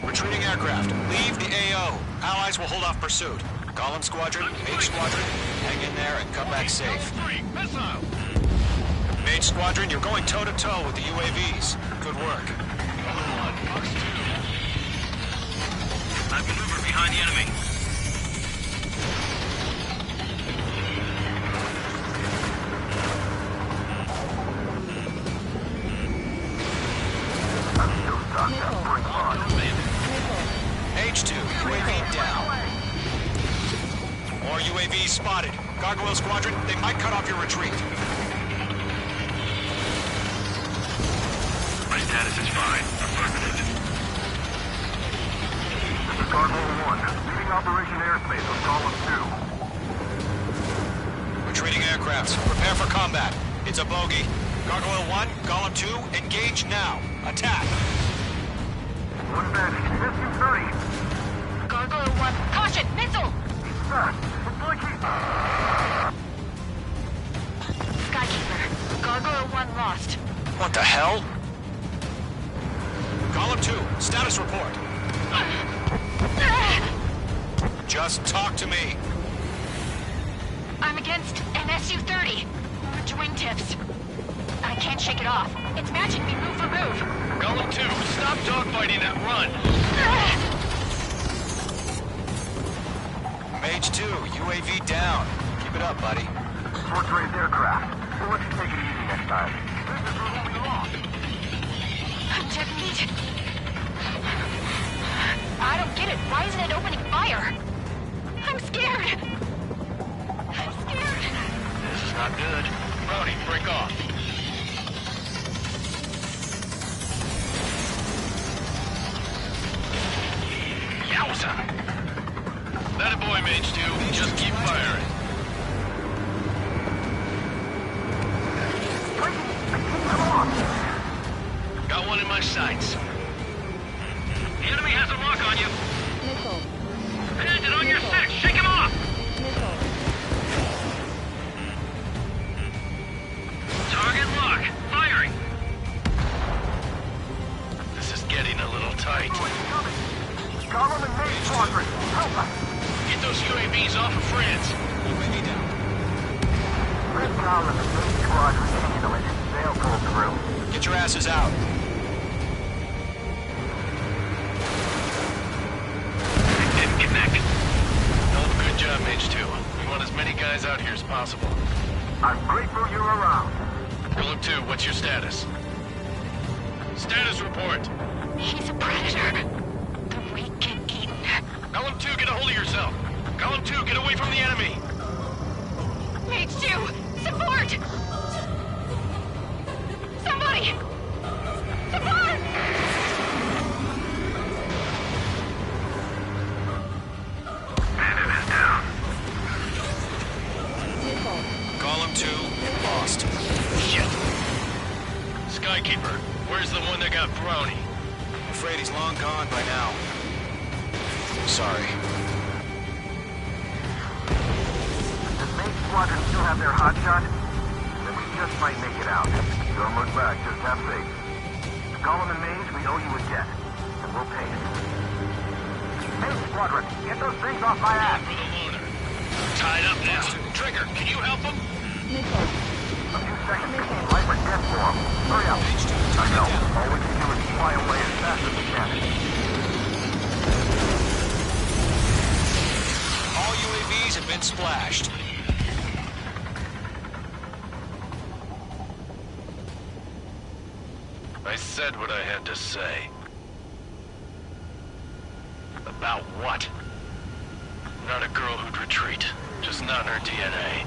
S12: Retreating aircraft. Leave the AO. Allies will hold off pursuit. Golem Squadron, Mage Squadron, hang in there and come back safe.
S9: Missile!
S12: Mage Squadron, you're going toe-to-toe with the UAVs. Good work.
S9: Fox 2. I maneuver behind the enemy.
S12: Mage 2, UAV down. More UAVs spotted. Gargoyle Squadron, they might cut off your retreat.
S8: My status is fine. Affirmative.
S10: This is Gargoyle 1, leading Operation Airspace on Column 2.
S12: Retreating aircrafts, prepare for combat. It's a bogey. Gargoyle 1, Column 2, engage now. Attack.
S10: One bandit, SU-30.
S11: Gargoyle 1, caution, missile! Skykeeper, Gargoyle 1 lost.
S12: What the hell? Column 2, status report. Just talk to me.
S11: I'm against an SU-30. Orange wingtips. I can't shake it off. It's matching me move for move.
S9: Column 2, stop dogfighting and run!
S12: Mage 2, UAV down. Keep it up, buddy.
S10: Fort Gray's aircraft. We'll let you take it easy next time. This is where we belong.
S11: Undead. I don't get it. Why isn't it opening fire? I'm scared. I'm scared.
S9: This is not good. Brody, break off. Yowza! That a boy, Mage 2. Just keep firing. Got one in my sights. The enemy has a lock on you.
S16: Missile.
S9: Bandit on your six. Shake him off.
S16: Missile.
S9: Target lock. Firing. This is getting a little tight.
S10: Column and Mage Squadron, help us!
S9: Get those UAVs off of France.
S12: UAV down.
S10: Red Column and Mage Squadron handle it. They'll pull through.
S12: Get your asses out.
S9: It didn't connect. No, good job, Mage 2. We want as many guys out here as possible.
S10: I'm grateful you're around.
S9: Column 2, what's your status? Status report.
S11: He's a predator. The weak get eaten.
S9: Column 2, get a hold of yourself. Column 2, get away from the enemy.
S11: Mage 2, support! Somebody! Support!
S10: Bandit is down.
S16: Missile.
S12: Column 2, lost.
S9: Shit. Skykeeper, where's the one that got Brownie?
S12: I'm afraid he's long gone by now. Sorry.
S10: Does Mage Squadron still have their hotshot? Then we just might make it out. Don't look back, just have faith. Column and Mage, we owe you a debt. And we'll pay it. Mage Squadron, get those things off my ass!
S9: For the loader. Tied up now. Trigger, can you help him?
S16: Missile.
S10: A few seconds, life or death for him. Hurry up. I know. All we can do is fly away as fast as we can.
S12: All UAVs have been splashed.
S9: I said what I had to say. About what? Not a girl who'd retreat. Just not in her DNA.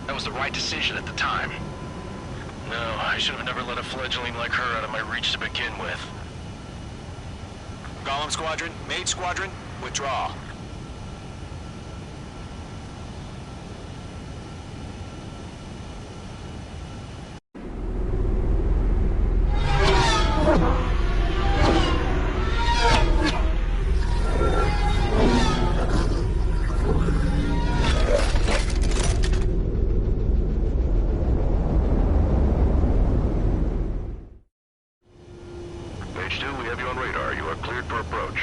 S9: That was the right decision at the time. No, I should have never let a fledgling like her out of my reach to begin with.
S12: Golem Squadron, Mage Squadron, withdraw.
S10: Mage 2, we have you on radar. You are cleared for approach.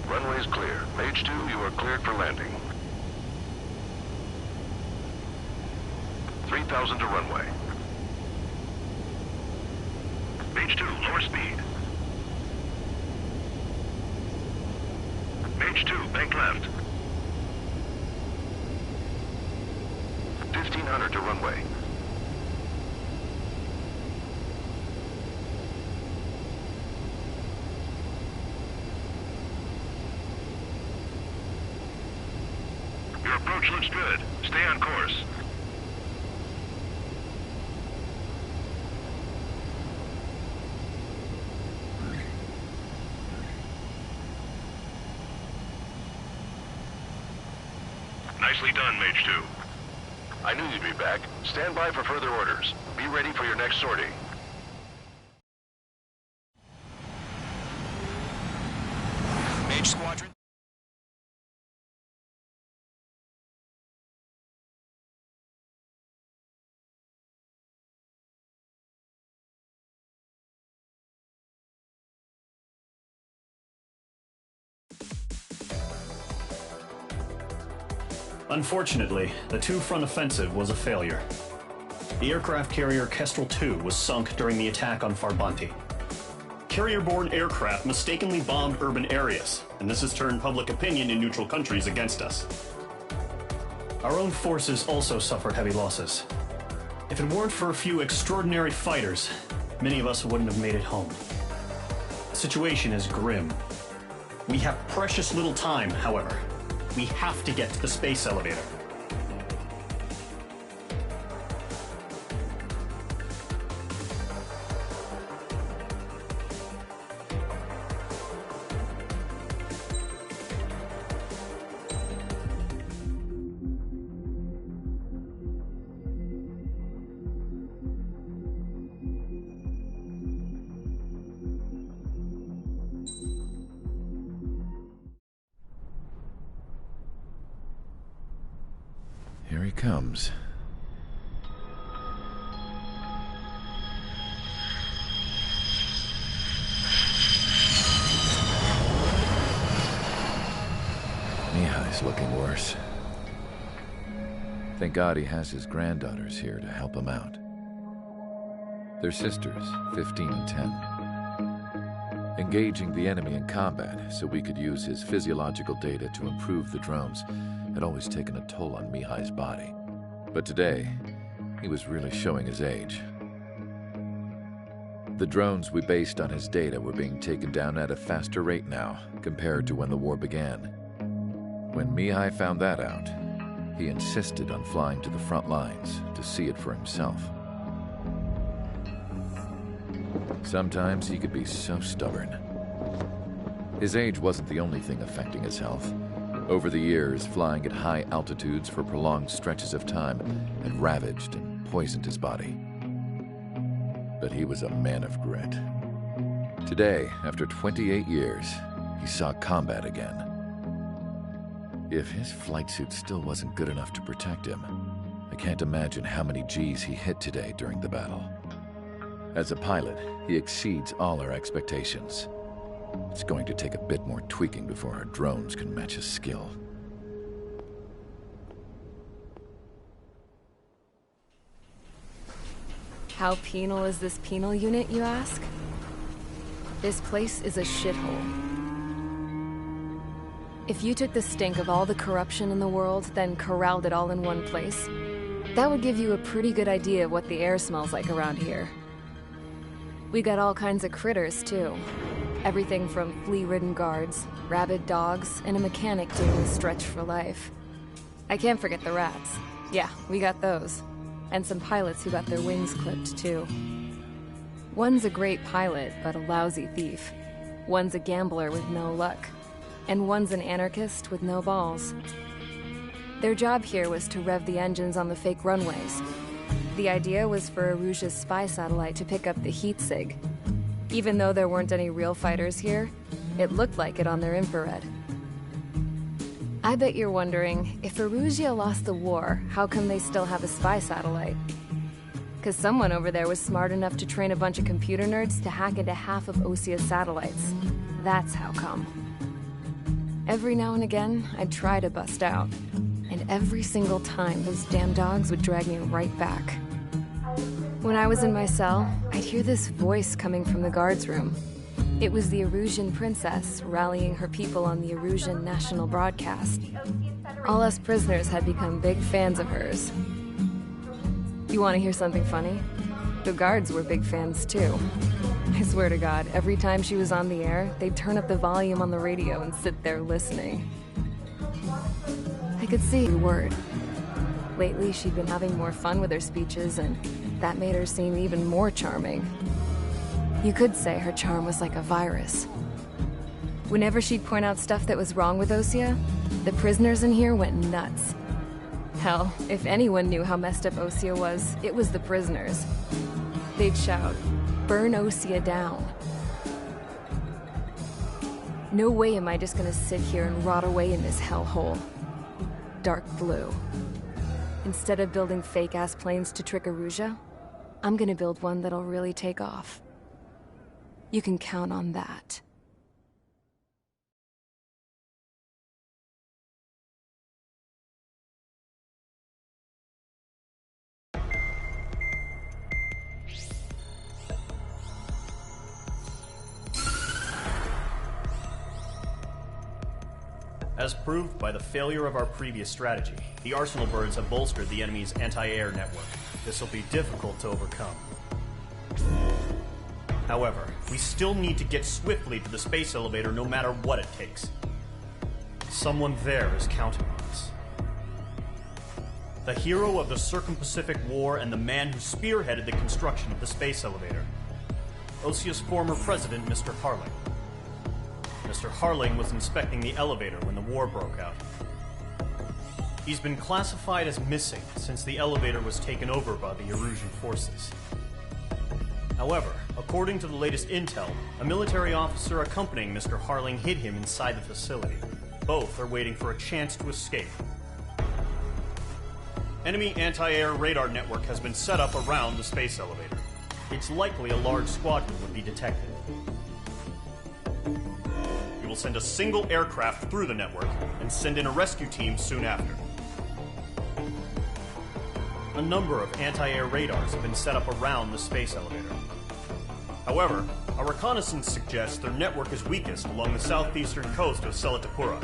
S10: Runway is clear. Mage 2, you are cleared for landing. 3,000 to runway. Mage 2, lower speed. Mage 2, bank left. 1,500 to runway. Your approach looks good. Stay on course. Nicely done, Mage 2. I knew you'd be back. Stand by for further orders. Be ready for your next sortie.
S12: Mage Squadron.
S4: Unfortunately, the two-front offensive was a failure. The aircraft carrier Kestrel 2 was sunk during the attack on Farbanti. Carrier-borne aircraft mistakenly bombed urban areas, and this has turned public opinion in neutral countries against us. Our own forces also suffered heavy losses. If it weren't for a few extraordinary fighters, many of us wouldn't have made it home. The situation is grim. We have precious little time, however. We have to get to the space elevator.
S17: Here he comes. Mihai's looking worse. Thank God he has his granddaughters here to help him out. They're sisters, 15 and 10. Engaging the enemy in combat so we could use his physiological data to improve the drones had always taken a toll on Mihai's body. But today, he was really showing his age. The drones we based on his data were being taken down at a faster rate now compared to when the war began. When Mihai found that out, he insisted on flying to the front lines to see it for himself. Sometimes he could be so stubborn. His age wasn't the only thing affecting his health. Over the years, flying at high altitudes for prolonged stretches of time had ravaged and poisoned his body. But he was a man of grit. Today, after 28 years, he saw combat again. If his flight suit still wasn't good enough to protect him, I can't imagine how many Gs he hit today during the battle. As a pilot, he exceeds all our expectations. It's going to take a bit more tweaking before our drones can match his skill.
S1: How penal is this penal unit, you ask? This place is a shithole. If you took the stink of all the corruption in the world, then corralled it all in one place, that would give you a pretty good idea of what the air smells like around here. We got all kinds of critters, too. Everything from flea-ridden guards, rabid dogs, and a mechanic doing the stretch for life. I can't forget the rats. Yeah, we got those. And some pilots who got their wings clipped, too. One's a great pilot, but a lousy thief. One's a gambler with no luck. And one's an anarchist with no balls. Their job here was to rev the engines on the fake runways. The idea was for Erusia's spy satellite to pick up the heat sig. Even though there weren't any real fighters here, it looked like it on their infrared. I bet you're wondering, if Erusia lost the war, how come they still have a spy satellite? Because someone over there was smart enough to train a bunch of computer nerds to hack into half of Osia's satellites. That's how come. Every now and again, I'd try to bust out. And every single time, those damn dogs would drag me right back. When I was in my cell, I'd hear this voice coming from the guards room. It was the Erusian princess rallying her people on the Erusian national broadcast. All us prisoners had become big fans of hers. You want to hear something funny? The guards were big fans too. I swear to God, every time she was on the air, they'd turn up the volume on the radio and sit there listening. I I could see her word. Lately, she'd been having more fun with her speeches, and that made her seem even more charming. You could say her charm was like a virus. Whenever she'd point out stuff that was wrong with Osea, the prisoners in here went nuts. Hell, if anyone knew how messed up Osea was, it was the prisoners. They'd shout, "Burn Osea down." No way am I just gonna sit here and rot away in this hellhole. Dark blue. Instead of building fake-ass planes to trick Erusea, I'm gonna build one that'll really take off. You can count on that.
S4: As proved by the failure of our previous strategy, the Arsenal birds have bolstered the enemy's anti-air network. This will be difficult to overcome. However, we still need to get swiftly to the space elevator no matter what it takes. Someone there is counting on us. The hero of the Circum-Pacific War and the man who spearheaded the construction of the space elevator. Osea's former president, Mr. Harling. Mr. Harling was inspecting the elevator when the war broke out. He's been classified as missing since the elevator was taken over by the Erusian forces. However, according to the latest intel, a military officer accompanying Mr. Harling hid him inside the facility. Both are waiting for a chance to escape. Enemy anti-air radar network has been set up around the space elevator. It's likely a large squadron would be detected. We will send a single aircraft through the network and send in a rescue team soon after. A number of anti-air radars have been set up around the space elevator. However, our reconnaissance suggests their network is weakest along the southeastern coast of Selatapura,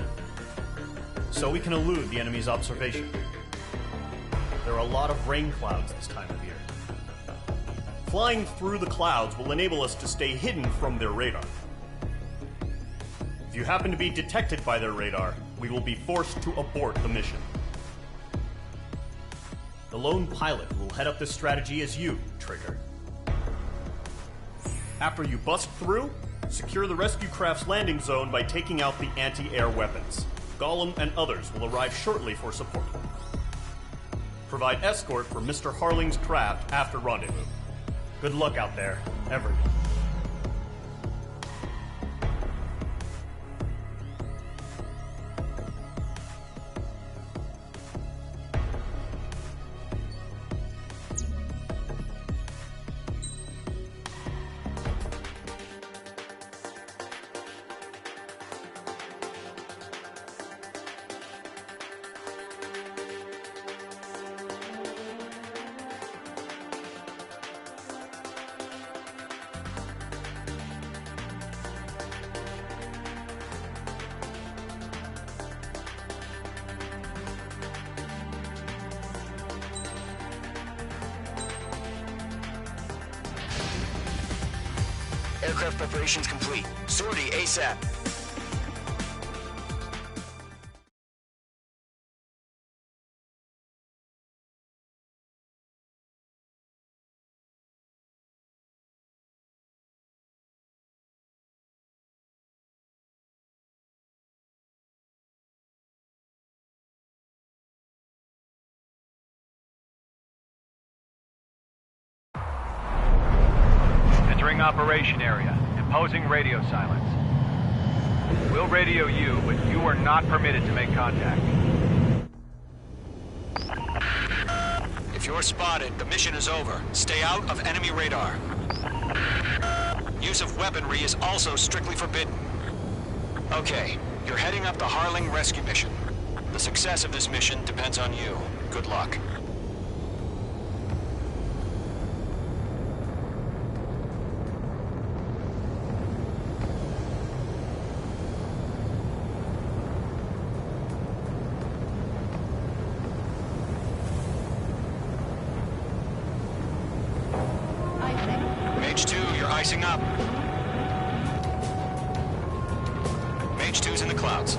S4: so we can elude the enemy's observation. There are a lot of rain clouds this time of year. Flying through the clouds will enable us to stay hidden from their radar. If you happen to be detected by their radar, we will be forced to abort the mission. The lone pilot who will head up this strategy is you, Trigger. After you bust through, secure the rescue craft's landing zone by taking out the anti-air weapons. Gollum and others will arrive shortly for support. Provide escort for Mr. Harling's craft after rendezvous. Good luck out there, everyone.
S7: Aircraft preparations complete. Sortie ASAP.
S8: Entering operation area. Imposing radio silence. We'll radio you, but you are not permitted to make contact.
S12: If you're spotted, the mission is over. Stay out of enemy radar. Use of weaponry is also strictly forbidden. Okay, you're heading up the Harling rescue mission. The success of this mission depends on you. Good luck. Mage 2, you're icing up. Mage 2's in the clouds.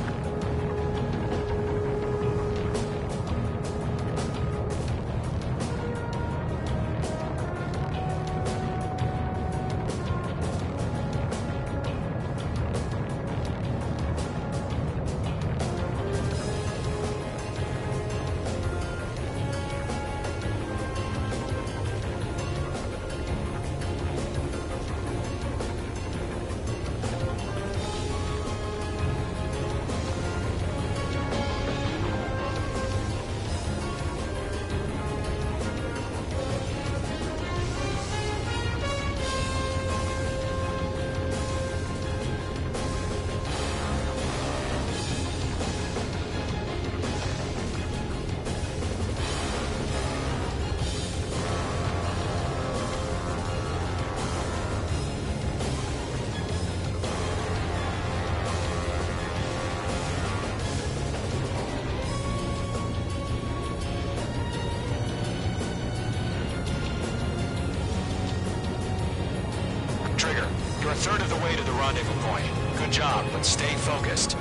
S12: You're a third of the way to the rendezvous point. Good job, but stay focused.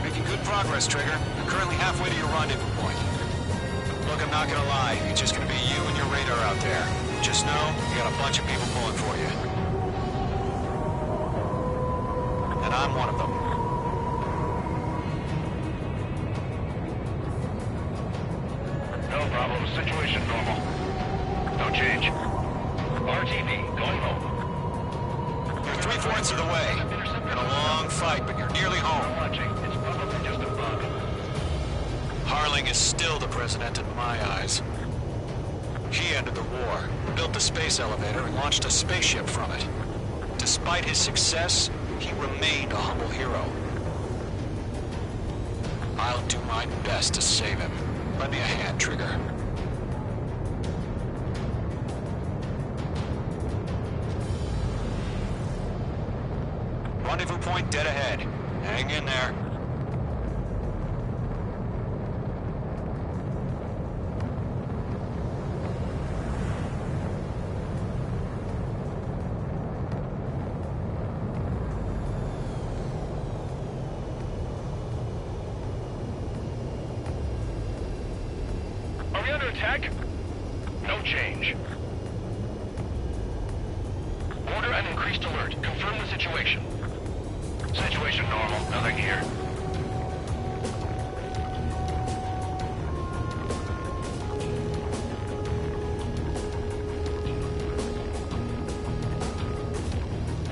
S12: Making good progress, Trigger. You're currently halfway to your rendezvous point. Look, I'm not gonna lie. It's just gonna be you and your radar out there. Just know, you got a bunch of people pulling for you. And I'm one of them.
S8: No problem. Situation normal. No change. RTV, going home.
S12: You're 3/4 of the way. Been a long fight, but you're nearly home.
S8: It's probably just a bug.
S12: Harling is still the president in my eyes. He ended the war, built the space elevator, and launched a spaceship from it. Despite his success, he remained a humble hero. I'll do my best to save him. Lend me a hand, Trigger. Rendezvous point dead ahead. Hang in there.
S8: Are we under attack? No change. Order an increased alert. Confirm the situation. Situation normal. Nothing here.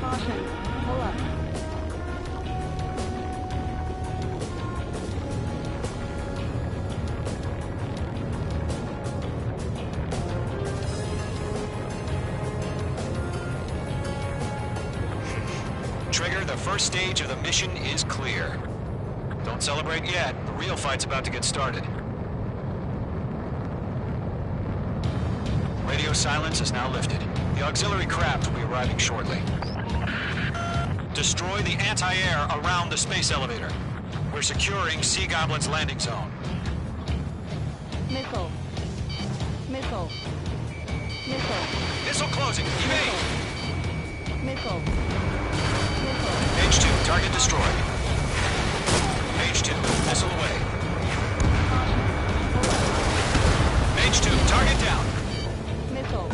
S16: Caution. Pull up.
S12: Trigger, the first stage of the mission is clear. Don't celebrate yet. The real fight's about to get started. Radio silence is now lifted. The auxiliary craft will be arriving shortly. Destroy the anti-air around the space elevator. We're securing Sea Goblin's landing zone.
S16: Missile. Missile. Missile.
S12: Missile closing. Evade!
S16: Missile.
S12: Page 2, target destroyed. Page 2, missile away. Page 2, target down.
S16: Missile.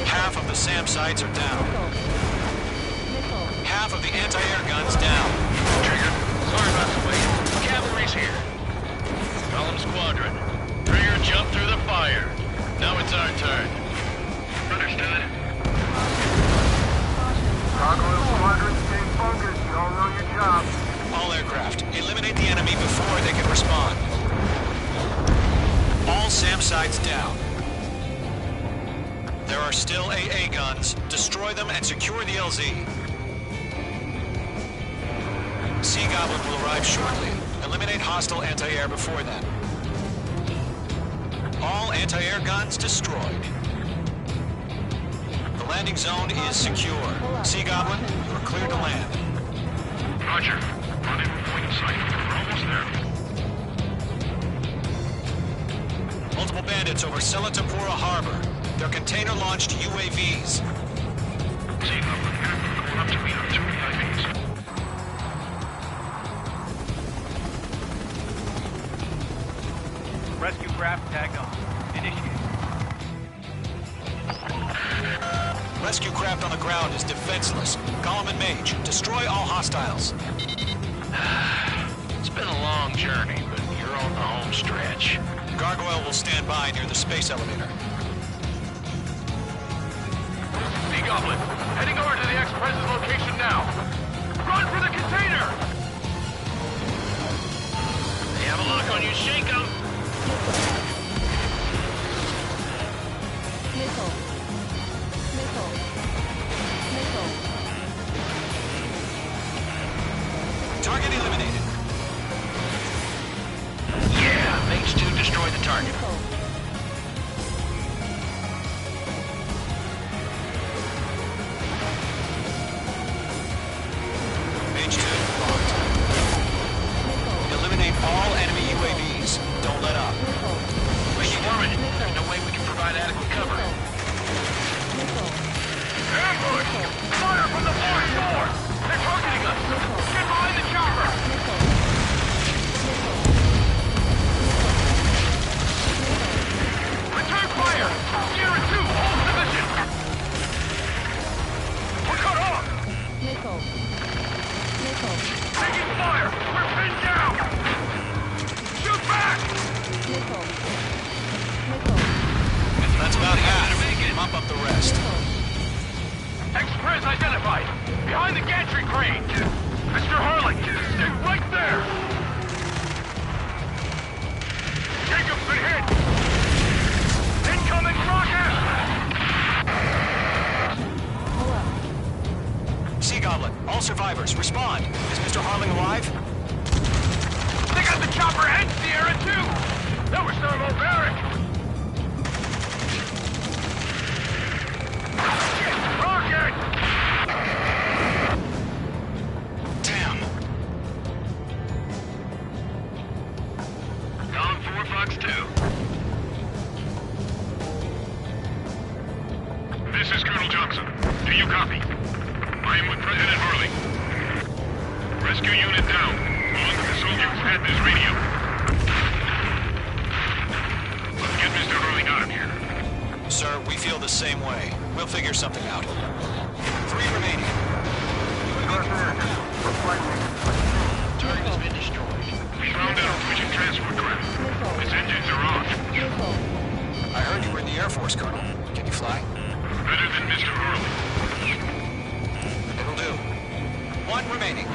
S12: Half of the SAM sites are down.
S16: Missile.
S12: Half of the anti-air guns down.
S8: Trigger, sorry about the wait. Cavalry's here.
S9: Column Squadron. Trigger jumped through the fire. Now it's our turn.
S8: Understood.
S6: Gargoyle Squadron, stay focused. You all know your job.
S12: All aircraft, eliminate the enemy before they can respond. All SAM sites down. There are still AA guns. Destroy them and secure the LZ. Sea Goblin will arrive shortly. Eliminate hostile anti-air before then. All anti-air guns destroyed. The landing zone is secure. Sea Goblin, you are clear to land.
S8: Roger. Rendezvous point in sight. We're almost there.
S12: Multiple bandits over Selatapura Harbor. They're container-launched UAVs.
S8: Sea Goblin, going up to meet our 2 VIPs.
S18: Rescue craft tagged on. Initiate.
S12: Rescue craft on the ground is defenseless. Column and Mage, destroy all hostiles.
S9: It's been a long journey, but you're on the home stretch.
S12: Gargoyle will stand by near the space elevator.
S8: Sea Goblin, heading over to the Express's location now. Run for the container!
S9: They have a lock on you. Shake them.
S16: Missile. Missile. Missile.
S12: Target eliminated.
S9: Yeah, Mage 2 destroyed the target.
S12: Mage 2 locked. all enemy UAVs. Don't let up.
S9: We're swarming. There's no way we can provide adequate cover.
S8: Ambush! Fire from the fourth floor! They're targeting us! Get behind the chopper! Return fire! Sierra 2, hold position! We're cut off! Taking fire! We're pinned down! Shoot back!
S12: That's about half. Mop up the rest.
S8: Express identified! Behind the gantry crane! Mr. Harling, stay right there! Jacob's been hit! Incoming rocket!
S12: Sea Goblin, all survivors, respond. Is Mr. Harling alive?
S8: They got the chopper and Sierra too! That was thermobaric! Rocket!
S12: Damn.
S9: Column 4, Fox 2.
S8: This is Colonel Johnson. Do you copy? I am with President Harling. Rescue unit down. All of the soldiers had this radio. Let's get Mr. Harling out of here.
S12: Sir, we feel the same way. We'll figure something out. 3 remaining.
S9: Target has been destroyed.
S8: We found out which transport craft. Its engines are off.
S12: I heard you were in the Air Force, Colonel. Can you fly?
S8: Better than Mr. Harling.
S12: It'll do. 1 remaining.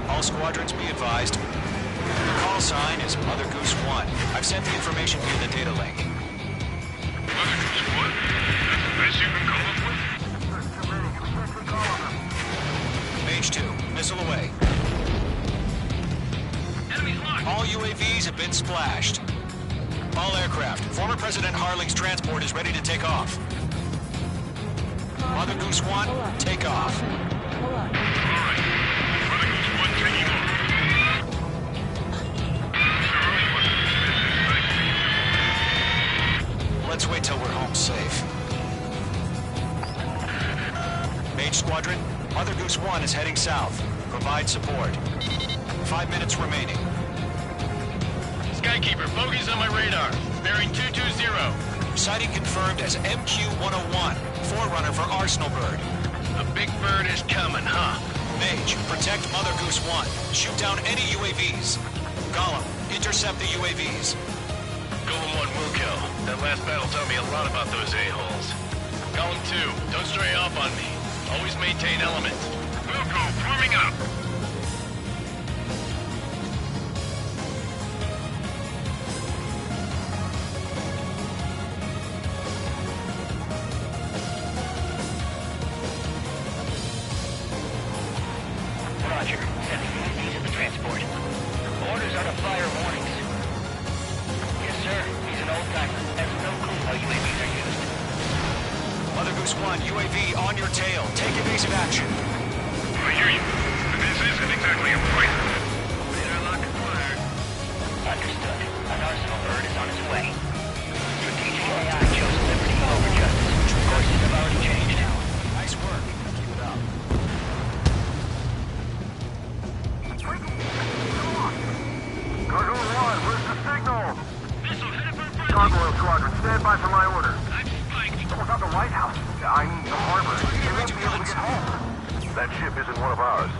S12: All squadrons be advised. The call sign is Mother Goose 1. I've sent the information via the data link.
S8: Mother Goose 1? That's the best you can come up with?
S12: Mage 2, missile away. All UAVs have been splashed. All aircraft. Former President Harling's transport is ready to take off. Mother Goose 1, take off.
S8: Alright. Mother Goose 1 taking off.
S12: Let's wait till we're home safe. Mage Squadron, Mother Goose 1 is heading south. Provide support. 5 minutes remaining.
S9: Skykeeper, bogeys on my radar. Bearing 220.
S12: Sighting confirmed as MQ-101, forerunner for Arsenal Bird.
S9: The big bird is coming, huh?
S12: Mage, protect Mother Goose 1. Shoot down any UAVs. Gollum, intercept the UAVs.
S9: Golem 1 will kill. That last battle taught me a lot about those a-holes. Golem 2, don't stray off on me. Always maintain element.
S8: Wilco, forming up.
S19: Roger. Sending UAVs at the transport. Orders are to fire warnings. Yes, sir. He's an old-timer. Has no clue how UAVs are used.
S12: Mother Goose 1, UAV on your tail. Take evasive action.
S8: I hear you. This isn't exactly a fight.
S19: Radar lock acquired. Understood. An Arsenal Bird is on its way. Strategic AI chose liberty over justice. Courses have already changed.
S12: Nice work. Keep it up.
S6: Cargo 1, where's the signal? Gargoyle Squadron, stand by for my order.
S8: I'm spiked.
S6: Look out the White House. I mean, the harbor. They won't be able to get home. That ship isn't one of ours.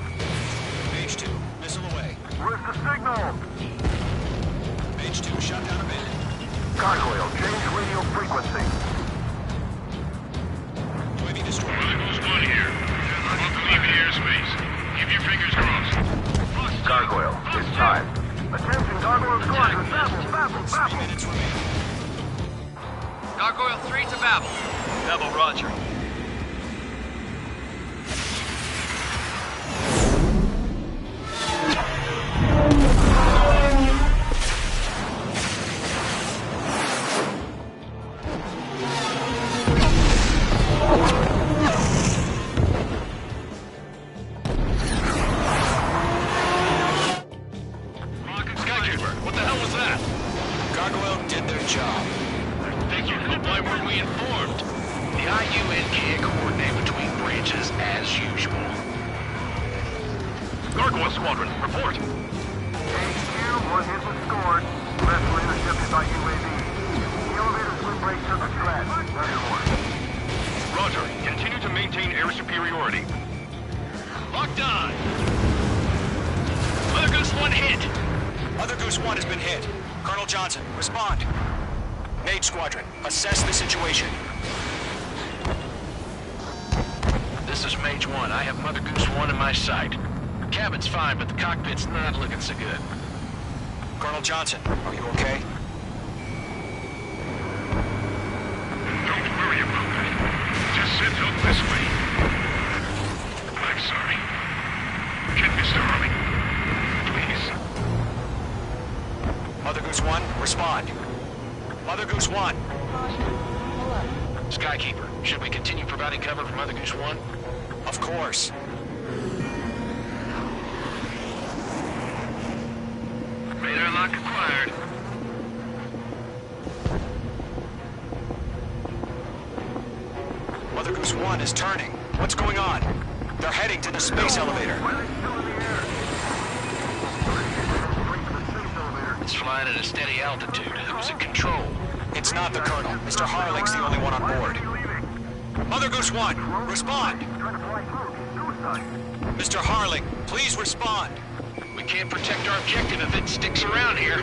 S12: Mage 2, missile away.
S6: Where's the signal?
S12: Mage 2, shut down a bit.
S6: Gargoyle, change radio frequency.
S12: UAV destroyed.
S8: Mother Goose 1 here. Want to leave the airspace. Keep your fingers crossed.
S6: Gargoyle, it's time. Attention, Gargoyle Squadron, babble.
S12: 3 minutes remaining.
S18: Gargoyle 3 to Babel.
S9: Double roger. was that?
S12: Gargoyle did their job.
S9: Thank you, but why weren't we informed? The IUN can't coordinate between branches as usual.
S6: Gargoyle Squadron, report. HQ, one hit was scored. Left leadership is on UAV. The elevator's wind break took a threat.
S8: Roger. Continue to maintain air superiority.
S9: Locked on. Mother Goose 1 hit.
S12: Mother Goose 1 has been hit. Colonel Johnson, respond. Mage Squadron, assess the situation.
S9: This is Mage 1. I have Mother Goose 1 in my sight. Cabin's fine, but the cockpit's not looking so good.
S12: Colonel Johnson, are you okay?
S8: Don't worry about that. Just send help this way. I'm sorry. Get Mr. Harling. Please.
S12: Mother Goose 1, respond. Mother Goose 1.
S9: Skykeeper, should we continue providing cover for Mother Goose 1?
S12: Of course.
S8: Radar lock acquired.
S12: Mother Goose 1 is turning. What's going on? They're heading to the space elevator.
S9: It's flying at a steady altitude. Who's in control?
S12: It's not the Colonel. Mr. Harling's the only one on board. Mother Goose 1, respond! Mr. Harling, please respond!
S9: We can't protect our objective if it sticks around here.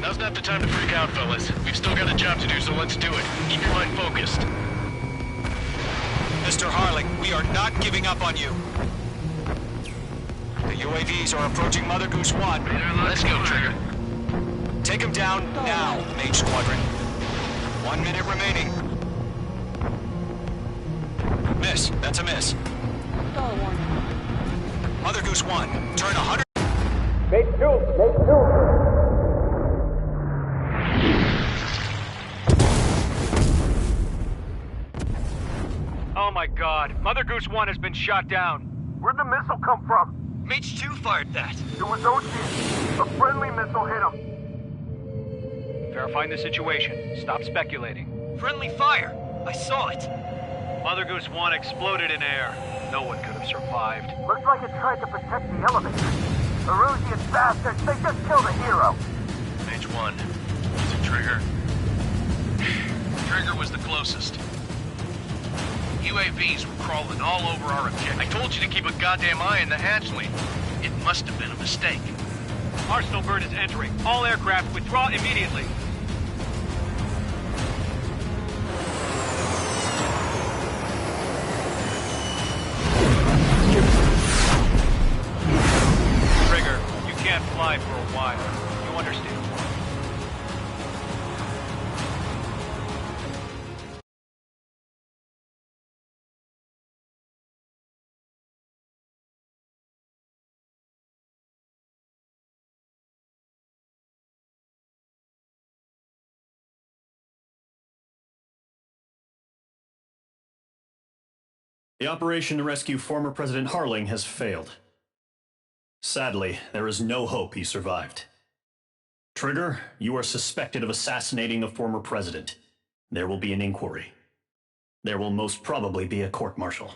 S9: Now's not the time to freak out, fellas. We've still got a job to do, so let's do it. Keep your mind focused.
S12: Mr. Harling, we are not giving up on you. The UAVs are approaching Mother Goose 1.
S9: Let's go, Trigger.
S12: Take him down now, Mage Squadron. 1 minute remaining. Miss. That's a miss. Mother Goose 1, turn 100.
S6: Mage 2, Mage 2.
S18: Oh my god. Mother Goose 1 has been shot down.
S6: Where'd the missile come from?
S18: Mage 2 fired that.
S6: It was Ocean. A friendly missile hit him.
S18: Verifying the situation. Stop speculating.
S5: Friendly fire! I saw it!
S18: Mother Goose 1 exploded in air. No one could have survived.
S6: Looks like it tried to protect the elevator. Erusian bastards, they just killed a hero.
S9: Mage 1. Is it Trigger? Trigger was the closest. UAVs were crawling all over our objective. I told you to keep a goddamn eye on the hatchling. It must have been a mistake.
S18: Arsenal bird is entering. All aircraft withdraw immediately. Trigger, you can't fly for a while. You understand?
S4: The operation to rescue former President Harling has failed. Sadly, there is no hope he survived. Trigger, you are suspected of assassinating a former president. There will be an inquiry. There will most probably be a court-martial.